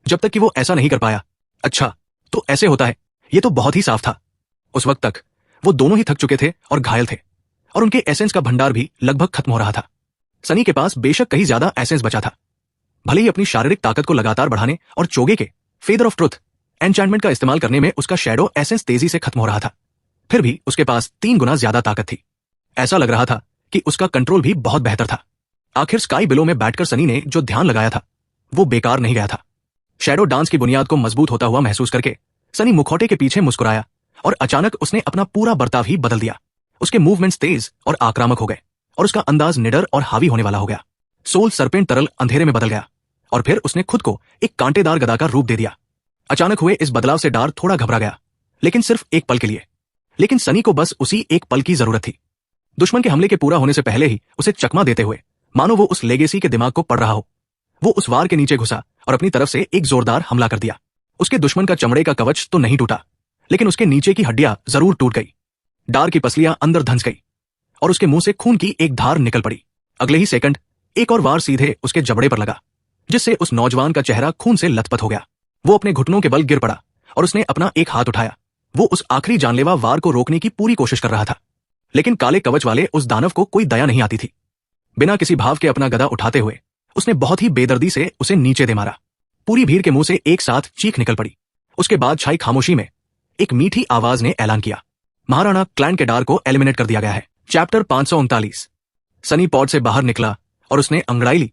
Speaker 2: जब तक कि वो ऐसा नहीं कर पाया, अच्छा तो ऐसे होता है, ये तो बहुत ही साफ था। उस वक्त तक वो दोनों ही थक चुके थे और घायल थे, और उनके एसेंस का भंडार भी लगभग खत्म हो रहा था। सनी के पास बेशक कहीं ज्यादा एसेंस बचा था, भले ही अपनी शारीरिक ताकत को लगातार बढ़ाने और चोगे के फेदर ऑफ ट्रुथ एन्चैंटमेंट का इस्तेमाल करने में उसका शैडो एसेंस तेजी से खत्म हो रहा था। फिर भी उसके पास 3 गुना ज्यादा ताकत थी। ऐसा लग रहा था कि उसका कंट्रोल भी बहुत बेहतर था। आखिर स्काई बिलो में बैठकर सनी ने जो ध्यान लगाया था वो बेकार नहीं गया था। शैडो डांस की बुनियाद को मजबूत होता हुआ महसूस करके सनी मुखौटे के पीछे मुस्कुराया, और अचानक उसने अपना पूरा बर्ताव ही बदल दिया। उसके मूवमेंट्स तेज और आक्रामक हो गए, और उसका अंदाज निडर और हावी होने वाला हो गया। सोल सरपेंट तरल अंधेरे में बदल गया, और फिर उसने खुद को एक कांटेदार गदा का रूप दे दिया। अचानक हुए इस बदलाव से डार थोड़ा घबरा गया, लेकिन सिर्फ एक पल के लिए। लेकिन सनी को बस उसी एक पल की जरूरत थी। दुश्मन के हमले के पूरा होने से पहले ही उसे चकमा देते हुए, मानो वो उस लेगेसी के दिमाग को पढ़ रहा हो, वो उस वार के नीचे घुसा और अपनी तरफ से एक जोरदार हमला कर दिया। उसके दुश्मन का चमड़े का कवच तो नहीं टूटा, लेकिन उसके नीचे की हड्डियां जरूर टूट गई। डार की पसलियां अंदर धंस गई और उसके मुंह से खून की एक धार निकल पड़ी। अगले ही सेकंड एक और वार सीधे उसके जबड़े पर लगा, जिससे उस नौजवान का चेहरा खून से लथपथ हो गया। वो अपने घुटनों के बल गिर पड़ा और उसने अपना एक हाथ उठाया। वो उस आखिरी जानलेवा वार को रोकने की पूरी कोशिश कर रहा था, लेकिन काले कवच वाले उस दानव को कोई दया नहीं आती थी। बिना किसी भाव के अपना गदा उठाते हुए उसने बहुत ही बेदर्दी से उसे नीचे दे मारा। पूरी भीड़ के मुंह से एक साथ चीख निकल पड़ी। उसके बाद छाई खामोशी में एक मीठी आवाज ने ऐलान किया, महाराणा क्लैन के डार को एलिमिनेट कर दिया गया है। चैप्टर 539। सनी पॉड से बाहर निकला और उसने अंगड़ाई ली।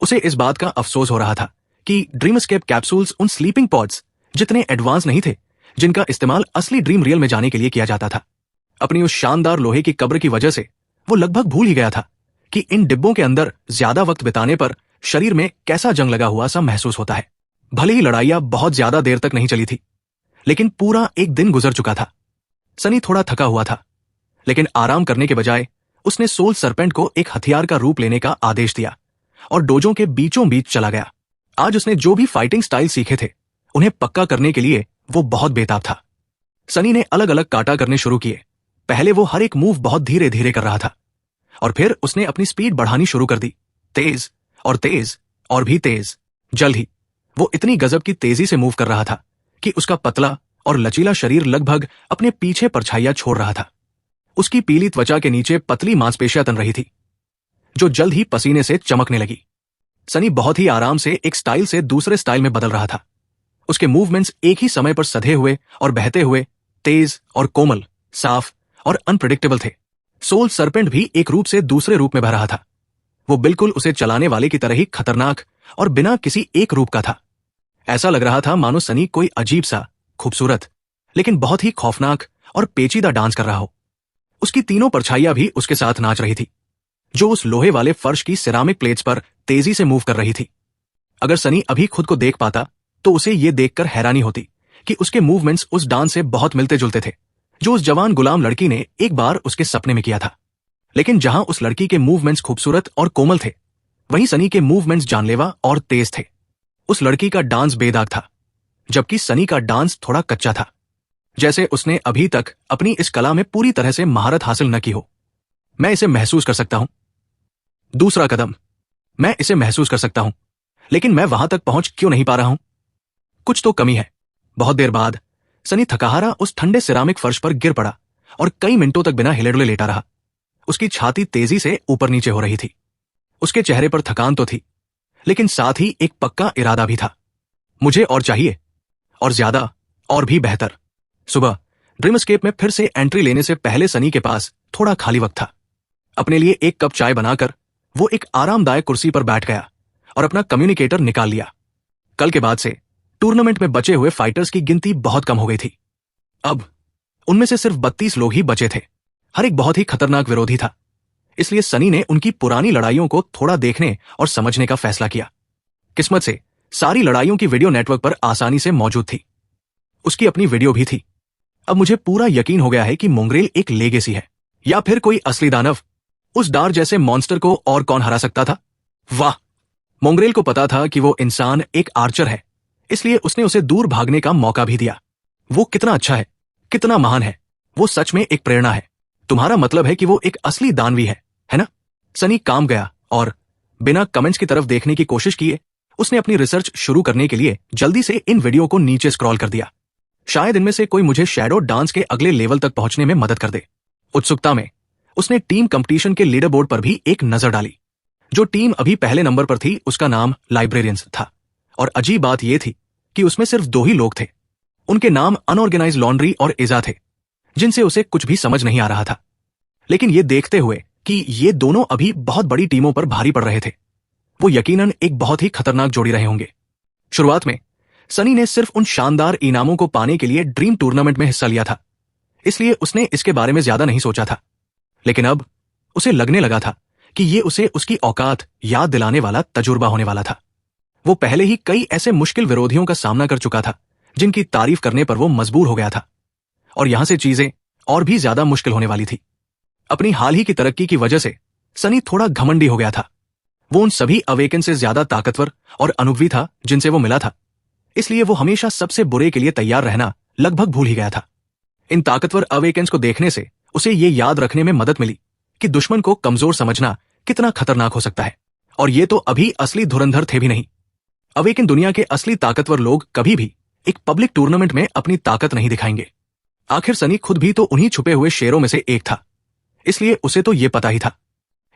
Speaker 2: उसे इस बात का अफसोस हो रहा था कि ड्रीम एस्केप कैप्सूल्स उन स्लीपिंग पॉड्स जितने एडवांस नहीं थे जिनका इस्तेमाल असली ड्रीम रियल में जाने के लिए किया जाता था। अपनी उस शानदार लोहे की कब्र की वजह से वो लगभग भूल ही गया था कि इन डिब्बों के अंदर ज्यादा वक्त बिताने पर शरीर में कैसा जंग लगा हुआ सा महसूस होता है। भले ही लड़ाइयां बहुत ज्यादा देर तक नहीं चली थी, लेकिन पूरा एक दिन गुजर चुका था। सनी थोड़ा थका हुआ था, लेकिन आराम करने के बजाय उसने सोल सरपेंट को एक हथियार का रूप लेने का आदेश दिया और डोजों के बीचों बीच चला गया। आज उसने जो भी फाइटिंग स्टाइल सीखे थे उन्हें पक्का करने के लिए वो बहुत बेताब था। सनी ने अलग अलग काटा करने शुरू किए। पहले वो हर एक मूव बहुत धीरे धीरे कर रहा था और फिर उसने अपनी स्पीड बढ़ानी शुरू कर दी, तेज और तेज और भी तेज। जल्द ही वो इतनी गजब की तेजी से मूव कर रहा था कि उसका पतला और लचीला शरीर लगभग अपने पीछे परछाइयां छोड़ रहा था। उसकी पीली त्वचा के नीचे पतली मांसपेशियां तन रही थी, जो जल्द ही पसीने से चमकने लगी। सनी बहुत ही आराम से एक स्टाइल से दूसरे स्टाइल में बदल रहा था। उसके मूवमेंट्स एक ही समय पर सधे हुए और बहते हुए, तेज और कोमल, साफ और अनप्रेडिक्टेबल थे। सोल सरपेंट भी एक रूप से दूसरे रूप में बह रहा था। वो बिल्कुल उसे चलाने वाले की तरह ही खतरनाक और बिना किसी एक रूप का था। ऐसा लग रहा था मानो सनी कोई अजीब सा, खूबसूरत लेकिन बहुत ही खौफनाक और पेचीदा डांस कर रहा हो। उसकी तीनों परछाइयां भी उसके साथ नाच रही थी, जो उस लोहे वाले फर्श की सिरामिक प्लेट्स पर तेजी से मूव कर रही थी। अगर सनी अभी खुद को देख पाता तो उसे ये देखकर हैरानी होती कि उसके मूवमेंट्स उस डांस से बहुत मिलते जुलते थे जो उस जवान गुलाम लड़की ने एक बार उसके सपने में किया था। लेकिन जहां उस लड़की के मूवमेंट्स खूबसूरत और कोमल थे, वहीं सनी के मूवमेंट्स जानलेवा और तेज थे। उस लड़की का डांस बेदाग था, जबकि सनी का डांस थोड़ा कच्चा था, जैसे उसने अभी तक अपनी इस कला में पूरी तरह से महारत हासिल न की हो। मैं इसे महसूस कर सकता हूं। दूसरा कदम, मैं इसे महसूस कर सकता हूं, लेकिन मैं वहां तक पहुंच क्यों नहीं पा रहा हूं? कुछ तो कमी है। बहुत देर बाद सनी थकाहारा उस ठंडे सिरामिक फर्श पर गिर पड़ा और कई मिनटों तक बिना हिले डुले लेटा रहा। उसकी छाती तेजी से ऊपर नीचे हो रही थी। उसके चेहरे पर थकान तो थी, लेकिन साथ ही एक पक्का इरादा भी था। मुझे और चाहिए, और ज्यादा, और भी बेहतर। सुबह ड्रीम एस्केप में फिर से एंट्री लेने से पहले सनी के पास थोड़ा खाली वक्त था। अपने लिए एक कप चाय बनाकर वो एक आरामदायक कुर्सी पर बैठ गया और अपना कम्युनिकेटर निकाल लिया। कल के बाद से टूर्नामेंट में बचे हुए फाइटर्स की गिनती बहुत कम हो गई थी। अब उनमें से सिर्फ 32 लोग ही बचे थे। हर एक बहुत ही खतरनाक विरोधी था, इसलिए सनी ने उनकी पुरानी लड़ाइयों को थोड़ा देखने और समझने का फैसला किया। किस्मत से सारी लड़ाइयों की वीडियो नेटवर्क पर आसानी से मौजूद थी। उसकी अपनी वीडियो भी थी। अब मुझे पूरा यकीन हो गया है कि मोंगरेल एक लेगेसी है या फिर कोई असली दानव। उस डार जैसे मॉन्स्टर को और कौन हरा सकता था? वाह! मोंगरेल को पता था कि वो इंसान एक आर्चर है, इसलिए उसने उसे दूर भागने का मौका भी दिया। वो कितना अच्छा है, कितना महान है। वो सच में एक प्रेरणा है। तुम्हारा मतलब है कि वो एक असली दानवी है ना? सनी काम गया और बिना कमेंट्स की तरफ देखने की कोशिश किए उसने अपनी रिसर्च शुरू करने के लिए जल्दी से इन वीडियो को नीचे स्क्रॉल कर दिया। शायद इनमें से कोई मुझे शैडो डांस के अगले लेवल तक पहुंचने में मदद कर दे। उत्सुकता में उसने टीम कंपटीशन के लीडर बोर्ड पर भी एक नजर डाली। जो टीम अभी पहले नंबर पर थी उसका नाम लाइब्रेरियंस था, और अजीब बात यह थी कि उसमें सिर्फ 2 ही लोग थे। उनके नाम अनऑर्गेनाइज लॉन्ड्री और इजा थे, जिनसे उसे कुछ भी समझ नहीं आ रहा था। लेकिन ये देखते हुए कि ये दोनों अभी बहुत बड़ी टीमों पर भारी पड़ रहे थे, वो यकीनन एक बहुत ही खतरनाक जोड़ी रहे होंगे। शुरुआत में सनी ने सिर्फ उन शानदार इनामों को पाने के लिए ड्रीम टूर्नामेंट में हिस्सा लिया था, इसलिए उसने इसके बारे में ज्यादा नहीं सोचा था। लेकिन अब उसे लगने लगा था कि ये उसे उसकी औकात याद दिलाने वाला तजुर्बा होने वाला था। वो पहले ही कई ऐसे मुश्किल विरोधियों का सामना कर चुका था जिनकी तारीफ करने पर वो मजबूर हो गया था, और यहां से चीजें और भी ज्यादा मुश्किल होने वाली थी। अपनी हाल ही की तरक्की की वजह से सनी थोड़ा घमंडी हो गया था। वो उन सभी अवेकन से ज्यादा ताकतवर और अनुभवी था जिनसे वो मिला था, इसलिए वो हमेशा सबसे बुरे के लिए तैयार रहना लगभग भूल ही गया था। इन ताकतवर अवेकन्स को देखने से उसे ये याद रखने में मदद मिली कि दुश्मन को कमजोर समझना कितना खतरनाक हो सकता है, और ये तो अभी असली धुरंधर थे भी नहीं। अवेकन दुनिया के असली ताकतवर लोग कभी भी एक पब्लिक टूर्नामेंट में अपनी ताकत नहीं दिखाएंगे। आखिर सनी खुद भी तो उन्हीं छुपे हुए शेरों में से एक था, इसलिए उसे तो ये पता ही था।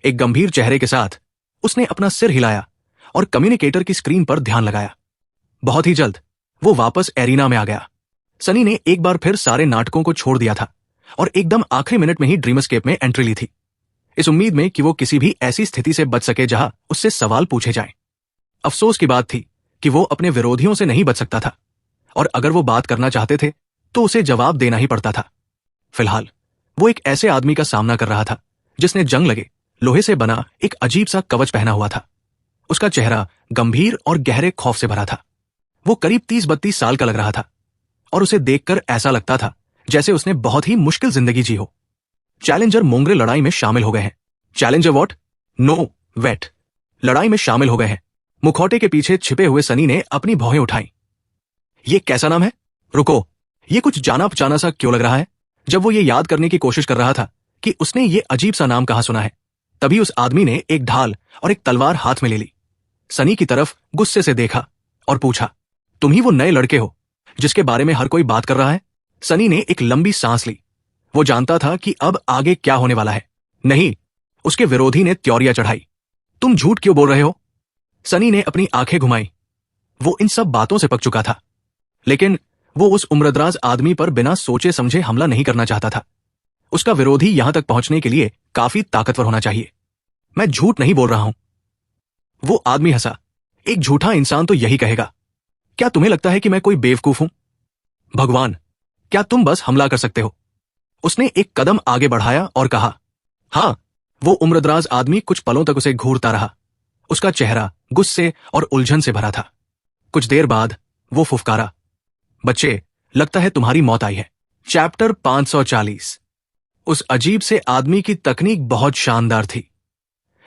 Speaker 2: एक गंभीर चेहरे के साथ उसने अपना सिर हिलाया और कम्युनिकेटर की स्क्रीन पर ध्यान लगाया। बहुत ही जल्द वो वापस एरिना में आ गया। सनी ने एक बार फिर सारे नाटकों को छोड़ दिया था और एकदम आखिरी मिनट में ही ड्रीम एस्केप में एंट्री ली थी, इस उम्मीद में कि वो किसी भी ऐसी स्थिति से बच सके जहां उससे सवाल पूछे जाएं। अफसोस की बात थी कि वो अपने विरोधियों से नहीं बच सकता था, और अगर वो बात करना चाहते थे तो उसे जवाब देना ही पड़ता था। फिलहाल वो एक ऐसे आदमी का सामना कर रहा था जिसने जंग लगे लोहे से बना एक अजीब सा कवच पहना हुआ था। उसका चेहरा गंभीर और गहरे खौफ से भरा था। वो करीब 30-32 साल का लग रहा था और उसे देखकर ऐसा लगता था जैसे उसने बहुत ही मुश्किल जिंदगी जी हो। चैलेंजर मोंगरे लड़ाई में शामिल हो गए हैं। Challenger what? No wait. लड़ाई में शामिल हो गए हैं। मुखौटे के पीछे छिपे हुए सनी ने अपनी भौहें उठाई। ये कैसा नाम है? रुको, ये कुछ जाना पहचाना सा क्यों लग रहा है? जब वो ये याद करने की कोशिश कर रहा था कि उसने ये अजीब सा नाम कहां सुना है, तभी उस आदमी ने एक ढाल और एक तलवार हाथ में ले ली। सनी की तरफ गुस्से से देखा और पूछा, तुम ही वो नए लड़के हो जिसके बारे में हर कोई बात कर रहा है? सनी ने एक लंबी सांस ली। वो जानता था कि अब आगे क्या होने वाला है। नहीं, उसके विरोधी ने त्योरियां चढ़ाई। तुम झूठ क्यों बोल रहे हो? सनी ने अपनी आंखें घुमाई। वो इन सब बातों से पक चुका था, लेकिन वो उस उम्रदराज आदमी पर बिना सोचे समझे हमला नहीं करना चाहता था। उसका विरोधी यहां तक पहुंचने के लिए काफी ताकतवर होना चाहिए। मैं झूठ नहीं बोल रहा हूं। वो आदमी हंसा। एक झूठा इंसान तो यही कहेगा। क्या तुम्हें लगता है कि मैं कोई बेवकूफ हूं? भगवान, क्या तुम बस हमला कर सकते हो? उसने एक कदम आगे बढ़ाया और कहा। हां। वो उम्रदराज आदमी कुछ पलों तक उसे घूरता रहा। उसका चेहरा गुस्से और उलझन से भरा था। कुछ देर बाद वो फुफकारा, बच्चे, लगता है तुम्हारी मौत आई है। चैप्टर 540। उस अजीब से आदमी की तकनीक बहुत शानदार थी,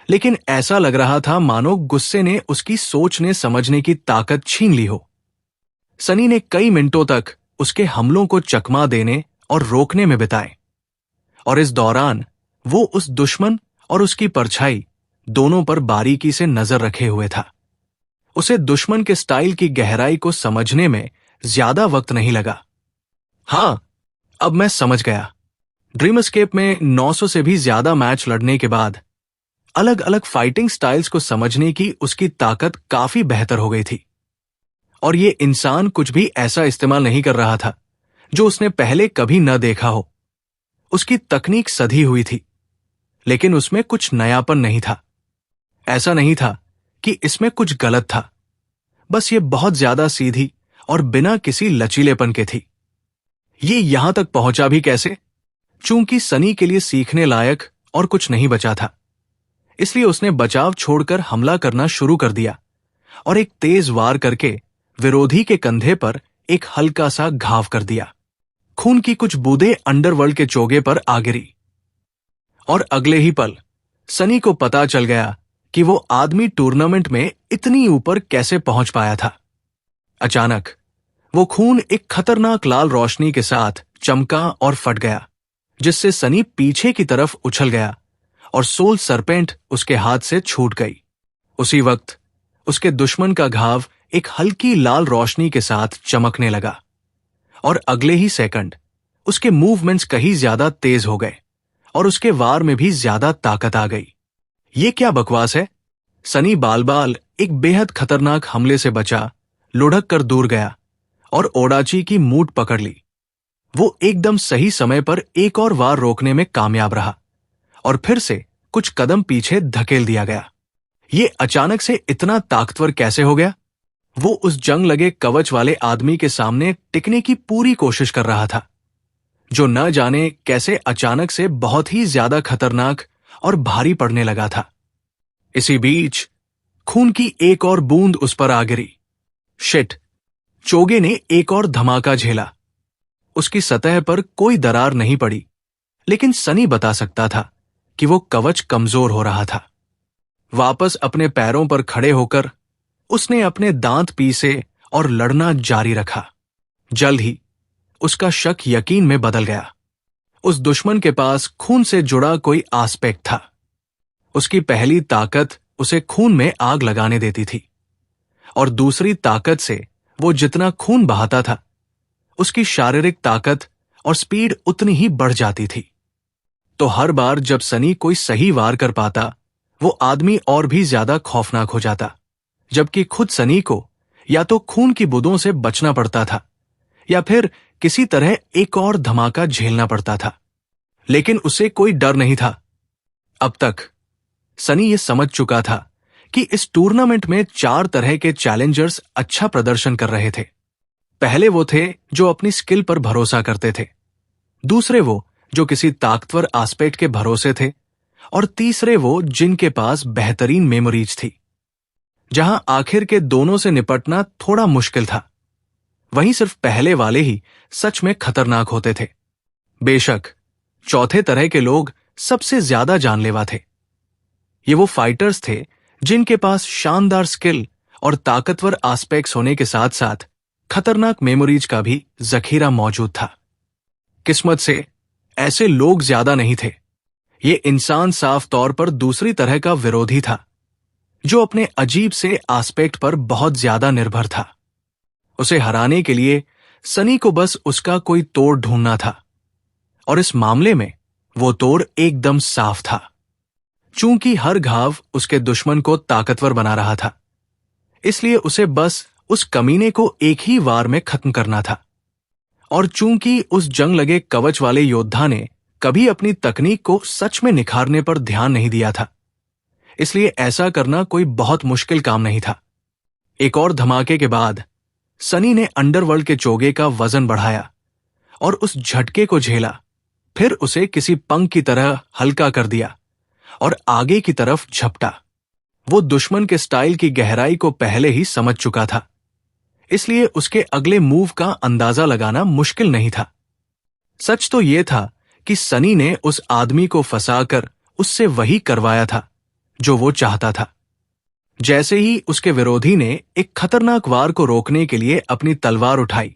Speaker 2: लेकिन ऐसा लग रहा था मानो गुस्से ने उसकी सोचने समझने की ताकत छीन ली हो। सनी ने कई मिनटों तक उसके हमलों को चकमा देने और रोकने में बिताए, और इस दौरान वो उस दुश्मन और उसकी परछाई दोनों पर बारीकी से नजर रखे हुए था। उसे दुश्मन के स्टाइल की गहराई को समझने में ज्यादा वक्त नहीं लगा। हां, अब मैं समझ गया। ड्रीम एस्केप में 900 से भी ज्यादा मैच लड़ने के बाद अलग अलग फाइटिंग स्टाइल्स को समझने की उसकी ताकत काफी बेहतर हो गई थी, और ये इंसान कुछ भी ऐसा इस्तेमाल नहीं कर रहा था जो उसने पहले कभी न देखा हो। उसकी तकनीक सधी हुई थी, लेकिन उसमें कुछ नयापन नहीं था। ऐसा नहीं था कि इसमें कुछ गलत था, बस ये बहुत ज्यादा सीधी और बिना किसी लचीलेपन के थी। ये यहां तक पहुंचा भी कैसे? चूंकि सनी के लिए सीखने लायक और कुछ नहीं बचा था, इसलिए उसने बचाव छोड़कर हमला करना शुरू कर दिया और एक तेज वार करके विरोधी के कंधे पर एक हल्का सा घाव कर दिया। खून की कुछ बूंदें अंडरवर्ल्ड के चोगे पर आ गिरी, और अगले ही पल सनी को पता चल गया कि वो आदमी टूर्नामेंट में इतनी ऊपर कैसे पहुंच पाया था। अचानक वो खून एक खतरनाक लाल रोशनी के साथ चमका और फट गया, जिससे सनी पीछे की तरफ उछल गया और सोल सरपेंट उसके हाथ से छूट गई। उसी वक्त उसके दुश्मन का घाव एक हल्की लाल रोशनी के साथ चमकने लगा, और अगले ही सेकंड उसके मूवमेंट्स कहीं ज्यादा तेज हो गए और उसके वार में भी ज्यादा ताकत आ गई। ये क्या बकवास है? सनी बाल एक बेहद खतरनाक हमले से बचा, लुढ़क कर दूर गया और ओडाची की मूठ पकड़ ली। वो एकदम सही समय पर एक और वार रोकने में कामयाब रहा और फिर से कुछ कदम पीछे धकेल दिया गया। ये अचानक से इतना ताकतवर कैसे हो गया? वो उस जंग लगे कवच वाले आदमी के सामने टिकने की पूरी कोशिश कर रहा था, जो न जाने कैसे अचानक से बहुत ही ज्यादा खतरनाक और भारी पड़ने लगा था। इसी बीच खून की एक और बूंद उस पर आ गिरी। शिट! चोगे ने एक और धमाका झेला। उसकी सतह पर कोई दरार नहीं पड़ी, लेकिन सनी बता सकता था कि वो कवच कमजोर हो रहा था। वापस अपने पैरों पर खड़े होकर उसने अपने दांत पीसे और लड़ना जारी रखा। जल्द ही उसका शक यकीन में बदल गया। उस दुश्मन के पास खून से जुड़ा कोई आस्पेक्ट था। उसकी पहली ताकत उसे खून में आग लगाने देती थी, और दूसरी ताकत से वो जितना खून बहाता था, उसकी शारीरिक ताकत और स्पीड उतनी ही बढ़ जाती थी। तो हर बार जब सनी कोई सही वार कर पाता, वो आदमी और भी ज्यादा खौफनाक हो जाता, जबकि खुद सनी को या तो खून की बूंदों से बचना पड़ता था या फिर किसी तरह एक और धमाका झेलना पड़ता था। लेकिन उसे कोई डर नहीं था। अब तक सनी ये समझ चुका था कि इस टूर्नामेंट में 4 तरह के चैलेंजर्स अच्छा प्रदर्शन कर रहे थे। पहले वो थे जो अपनी स्किल पर भरोसा करते थे, दूसरे वो जो किसी ताकतवर एस्पेक्ट के भरोसे थे, और तीसरे वो जिनके पास बेहतरीन मेमोरीज थी। जहां आखिर के दोनों से निपटना थोड़ा मुश्किल था, वहीं सिर्फ पहले वाले ही सच में खतरनाक होते थे। बेशक चौथे तरह के लोग सबसे ज्यादा जानलेवा थे। ये वो फाइटर्स थे जिनके पास शानदार स्किल और ताकतवर एस्पेक्ट्स होने के साथ साथ खतरनाक मेमोरीज का भी जखीरा मौजूद था। किस्मत से ऐसे लोग ज्यादा नहीं थे। ये इंसान साफ तौर पर दूसरी तरह का विरोधी था, जो अपने अजीब से एस्पेक्ट पर बहुत ज्यादा निर्भर था। उसे हराने के लिए सनी को बस उसका कोई तोड़ ढूंढना था, और इस मामले में वो तोड़ एकदम साफ था। चूंकि हर घाव उसके दुश्मन को ताकतवर बना रहा था, इसलिए उसे बस उस कमीने को एक ही वार में खत्म करना था। और चूंकि उस जंग लगे कवच वाले योद्धा ने कभी अपनी तकनीक को सच में निखारने पर ध्यान नहीं दिया था, इसलिए ऐसा करना कोई बहुत मुश्किल काम नहीं था। एक और धमाके के बाद सनी ने अंडरवर्ल्ड के चोगे का वजन बढ़ाया और उस झटके को झेला। फिर उसे किसी पंख की तरह हल्का कर दिया और आगे की तरफ झपटा। वो दुश्मन के स्टाइल की गहराई को पहले ही समझ चुका था, इसलिए उसके अगले मूव का अंदाजा लगाना मुश्किल नहीं था। सच तो यह था कि सनी ने उस आदमी को फंसाकर उससे वही करवाया था जो वो चाहता था। जैसे ही उसके विरोधी ने एक खतरनाक वार को रोकने के लिए अपनी तलवार उठाई,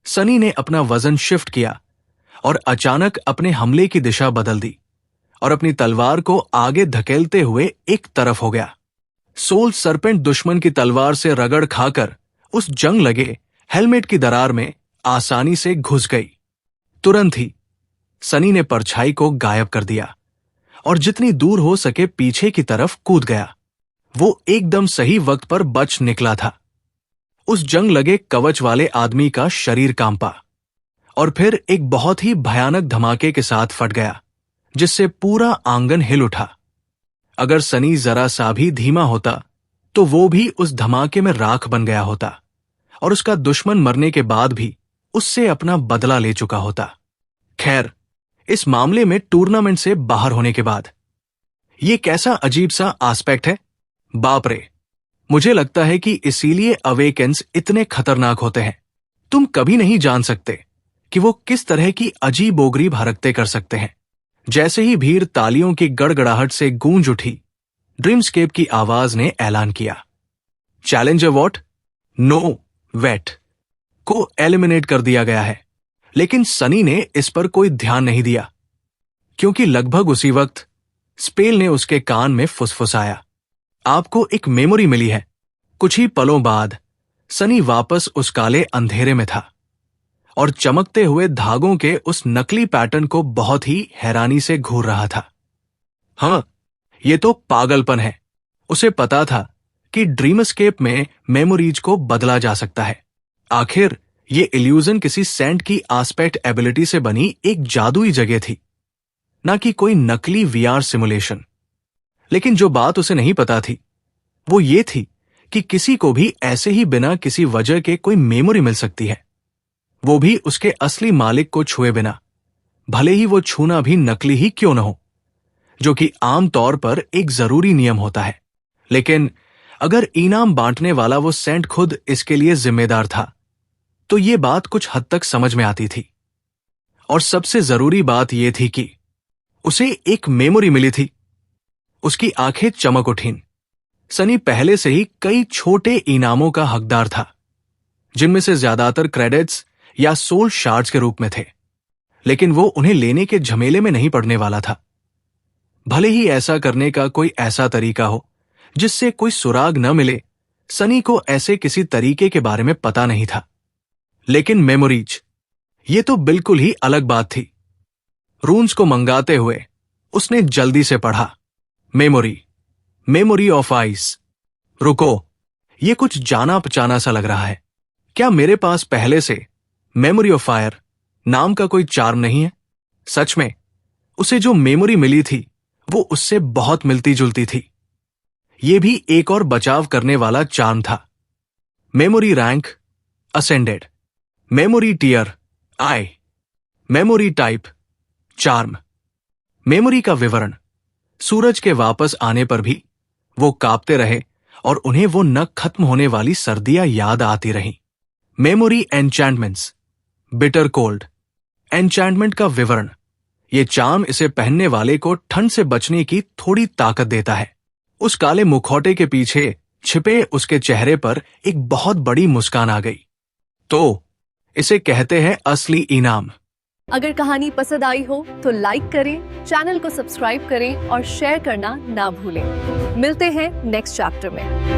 Speaker 2: सनी ने अपना वजन शिफ्ट किया और अचानक अपने हमले की दिशा बदल दी और अपनी तलवार को आगे धकेलते हुए एक तरफ हो गया। सोल सरपेंट दुश्मन की तलवार से रगड़ खाकर उस जंग लगे हेलमेट की दरार में आसानी से घुस गई। तुरंत ही सनी ने परछाई को गायब कर दिया और जितनी दूर हो सके पीछे की तरफ कूद गया। वो एकदम सही वक्त पर बच निकला था। उस जंग लगे कवच वाले आदमी का शरीर कांपा और फिर एक बहुत ही भयानक धमाके के साथ फट गया, जिससे पूरा आंगन हिल उठा। अगर सनी जरा सा भी धीमा होता तो वो भी उस धमाके में राख बन गया होता और उसका दुश्मन मरने के बाद भी उससे अपना बदला ले चुका होता। खैर, इस मामले में टूर्नामेंट से बाहर होने के बाद ये कैसा अजीब सा एस्पेक्ट है। बाप रे, मुझे लगता है कि इसीलिए अवेकेंस इतने खतरनाक होते हैं। तुम कभी नहीं जान सकते कि वो किस तरह की अजीब ओगरीब हरकतें कर सकते हैं। जैसे ही भीड़ तालियों की गड़गड़ाहट से गूंज उठी, ड्रीमस्केप की आवाज ने ऐलान किया, चैलेंजर वॉट नो वेट को एलिमिनेट कर दिया गया है। लेकिन सनी ने इस पर कोई ध्यान नहीं दिया, क्योंकि लगभग उसी वक्त स्पेल ने उसके कान में फुसफुसाया, आपको एक मेमोरी मिली है। कुछ ही पलों बाद सनी वापस उस काले अंधेरे में था और चमकते हुए धागों के उस नकली पैटर्न को बहुत ही हैरानी से घूर रहा था। हाँ, ये तो पागलपन है। उसे पता था कि ड्रीमस्केप में मेमोरीज को बदला जा सकता है। आखिर ये इल्यूजन किसी सेंट की एस्पेक्ट एबिलिटी से बनी एक जादुई जगह थी, ना कि कोई नकली वीआर सिमुलेशन। लेकिन जो बात उसे नहीं पता थी वो ये थी कि किसी को भी ऐसे ही बिना किसी वजह के कोई मेमोरी मिल सकती है, वो भी उसके असली मालिक को छुए बिना, भले ही वो छूना भी नकली ही क्यों न हो, जो कि आम तौर पर एक जरूरी नियम होता है। लेकिन अगर इनाम बांटने वाला वो सेंट खुद इसके लिए जिम्मेदार था तो ये बात कुछ हद तक समझ में आती थी। और सबसे जरूरी बात यह थी कि उसे एक मेमोरी मिली थी। उसकी आंखें चमक उठीं। सनी पहले से ही कई छोटे इनामों का हकदार था, जिनमें से ज्यादातर क्रेडिट्स या सोल शार्ड्स के रूप में थे, लेकिन वो उन्हें लेने के झमेले में नहीं पड़ने वाला था। भले ही ऐसा करने का कोई ऐसा तरीका हो जिससे कोई सुराग न मिले, सनी को ऐसे किसी तरीके के बारे में पता नहीं था। लेकिन मेमोरीज, ये तो बिल्कुल ही अलग बात थी। रून्स को मंगाते हुए उसने जल्दी से पढ़ा, मेमोरी ऑफ आइस। रुको, ये कुछ जाना पहचाना सा लग रहा है। क्या मेरे पास पहले से मेमोरी ऑफ फायर नाम का कोई चार्म नहीं है? सच में उसे जो मेमोरी मिली थी वो उससे बहुत मिलती जुलती थी। ये भी एक और बचाव करने वाला चार्म था। Memory rank ascended, memory tier I, memory type charm. Memory का विवरण, सूरज के वापस आने पर भी वो कांपते रहे और उन्हें वो न खत्म होने वाली सर्दियां याद आती रहीं। Memory enchantments, bitter cold. Enchantment का विवरण, ये चार्म इसे पहनने वाले को ठंड से बचने की थोड़ी ताकत देता है। उस काले मुखौटे के पीछे छिपे उसके चेहरे पर एक बहुत बड़ी मुस्कान आ गई। तो इसे कहते हैं असली इनाम।
Speaker 3: अगर कहानी पसंद आई हो तो लाइक करें, चैनल को सब्सक्राइब करें और शेयर करना ना भूलें। मिलते हैं नेक्स्ट चैप्टर में।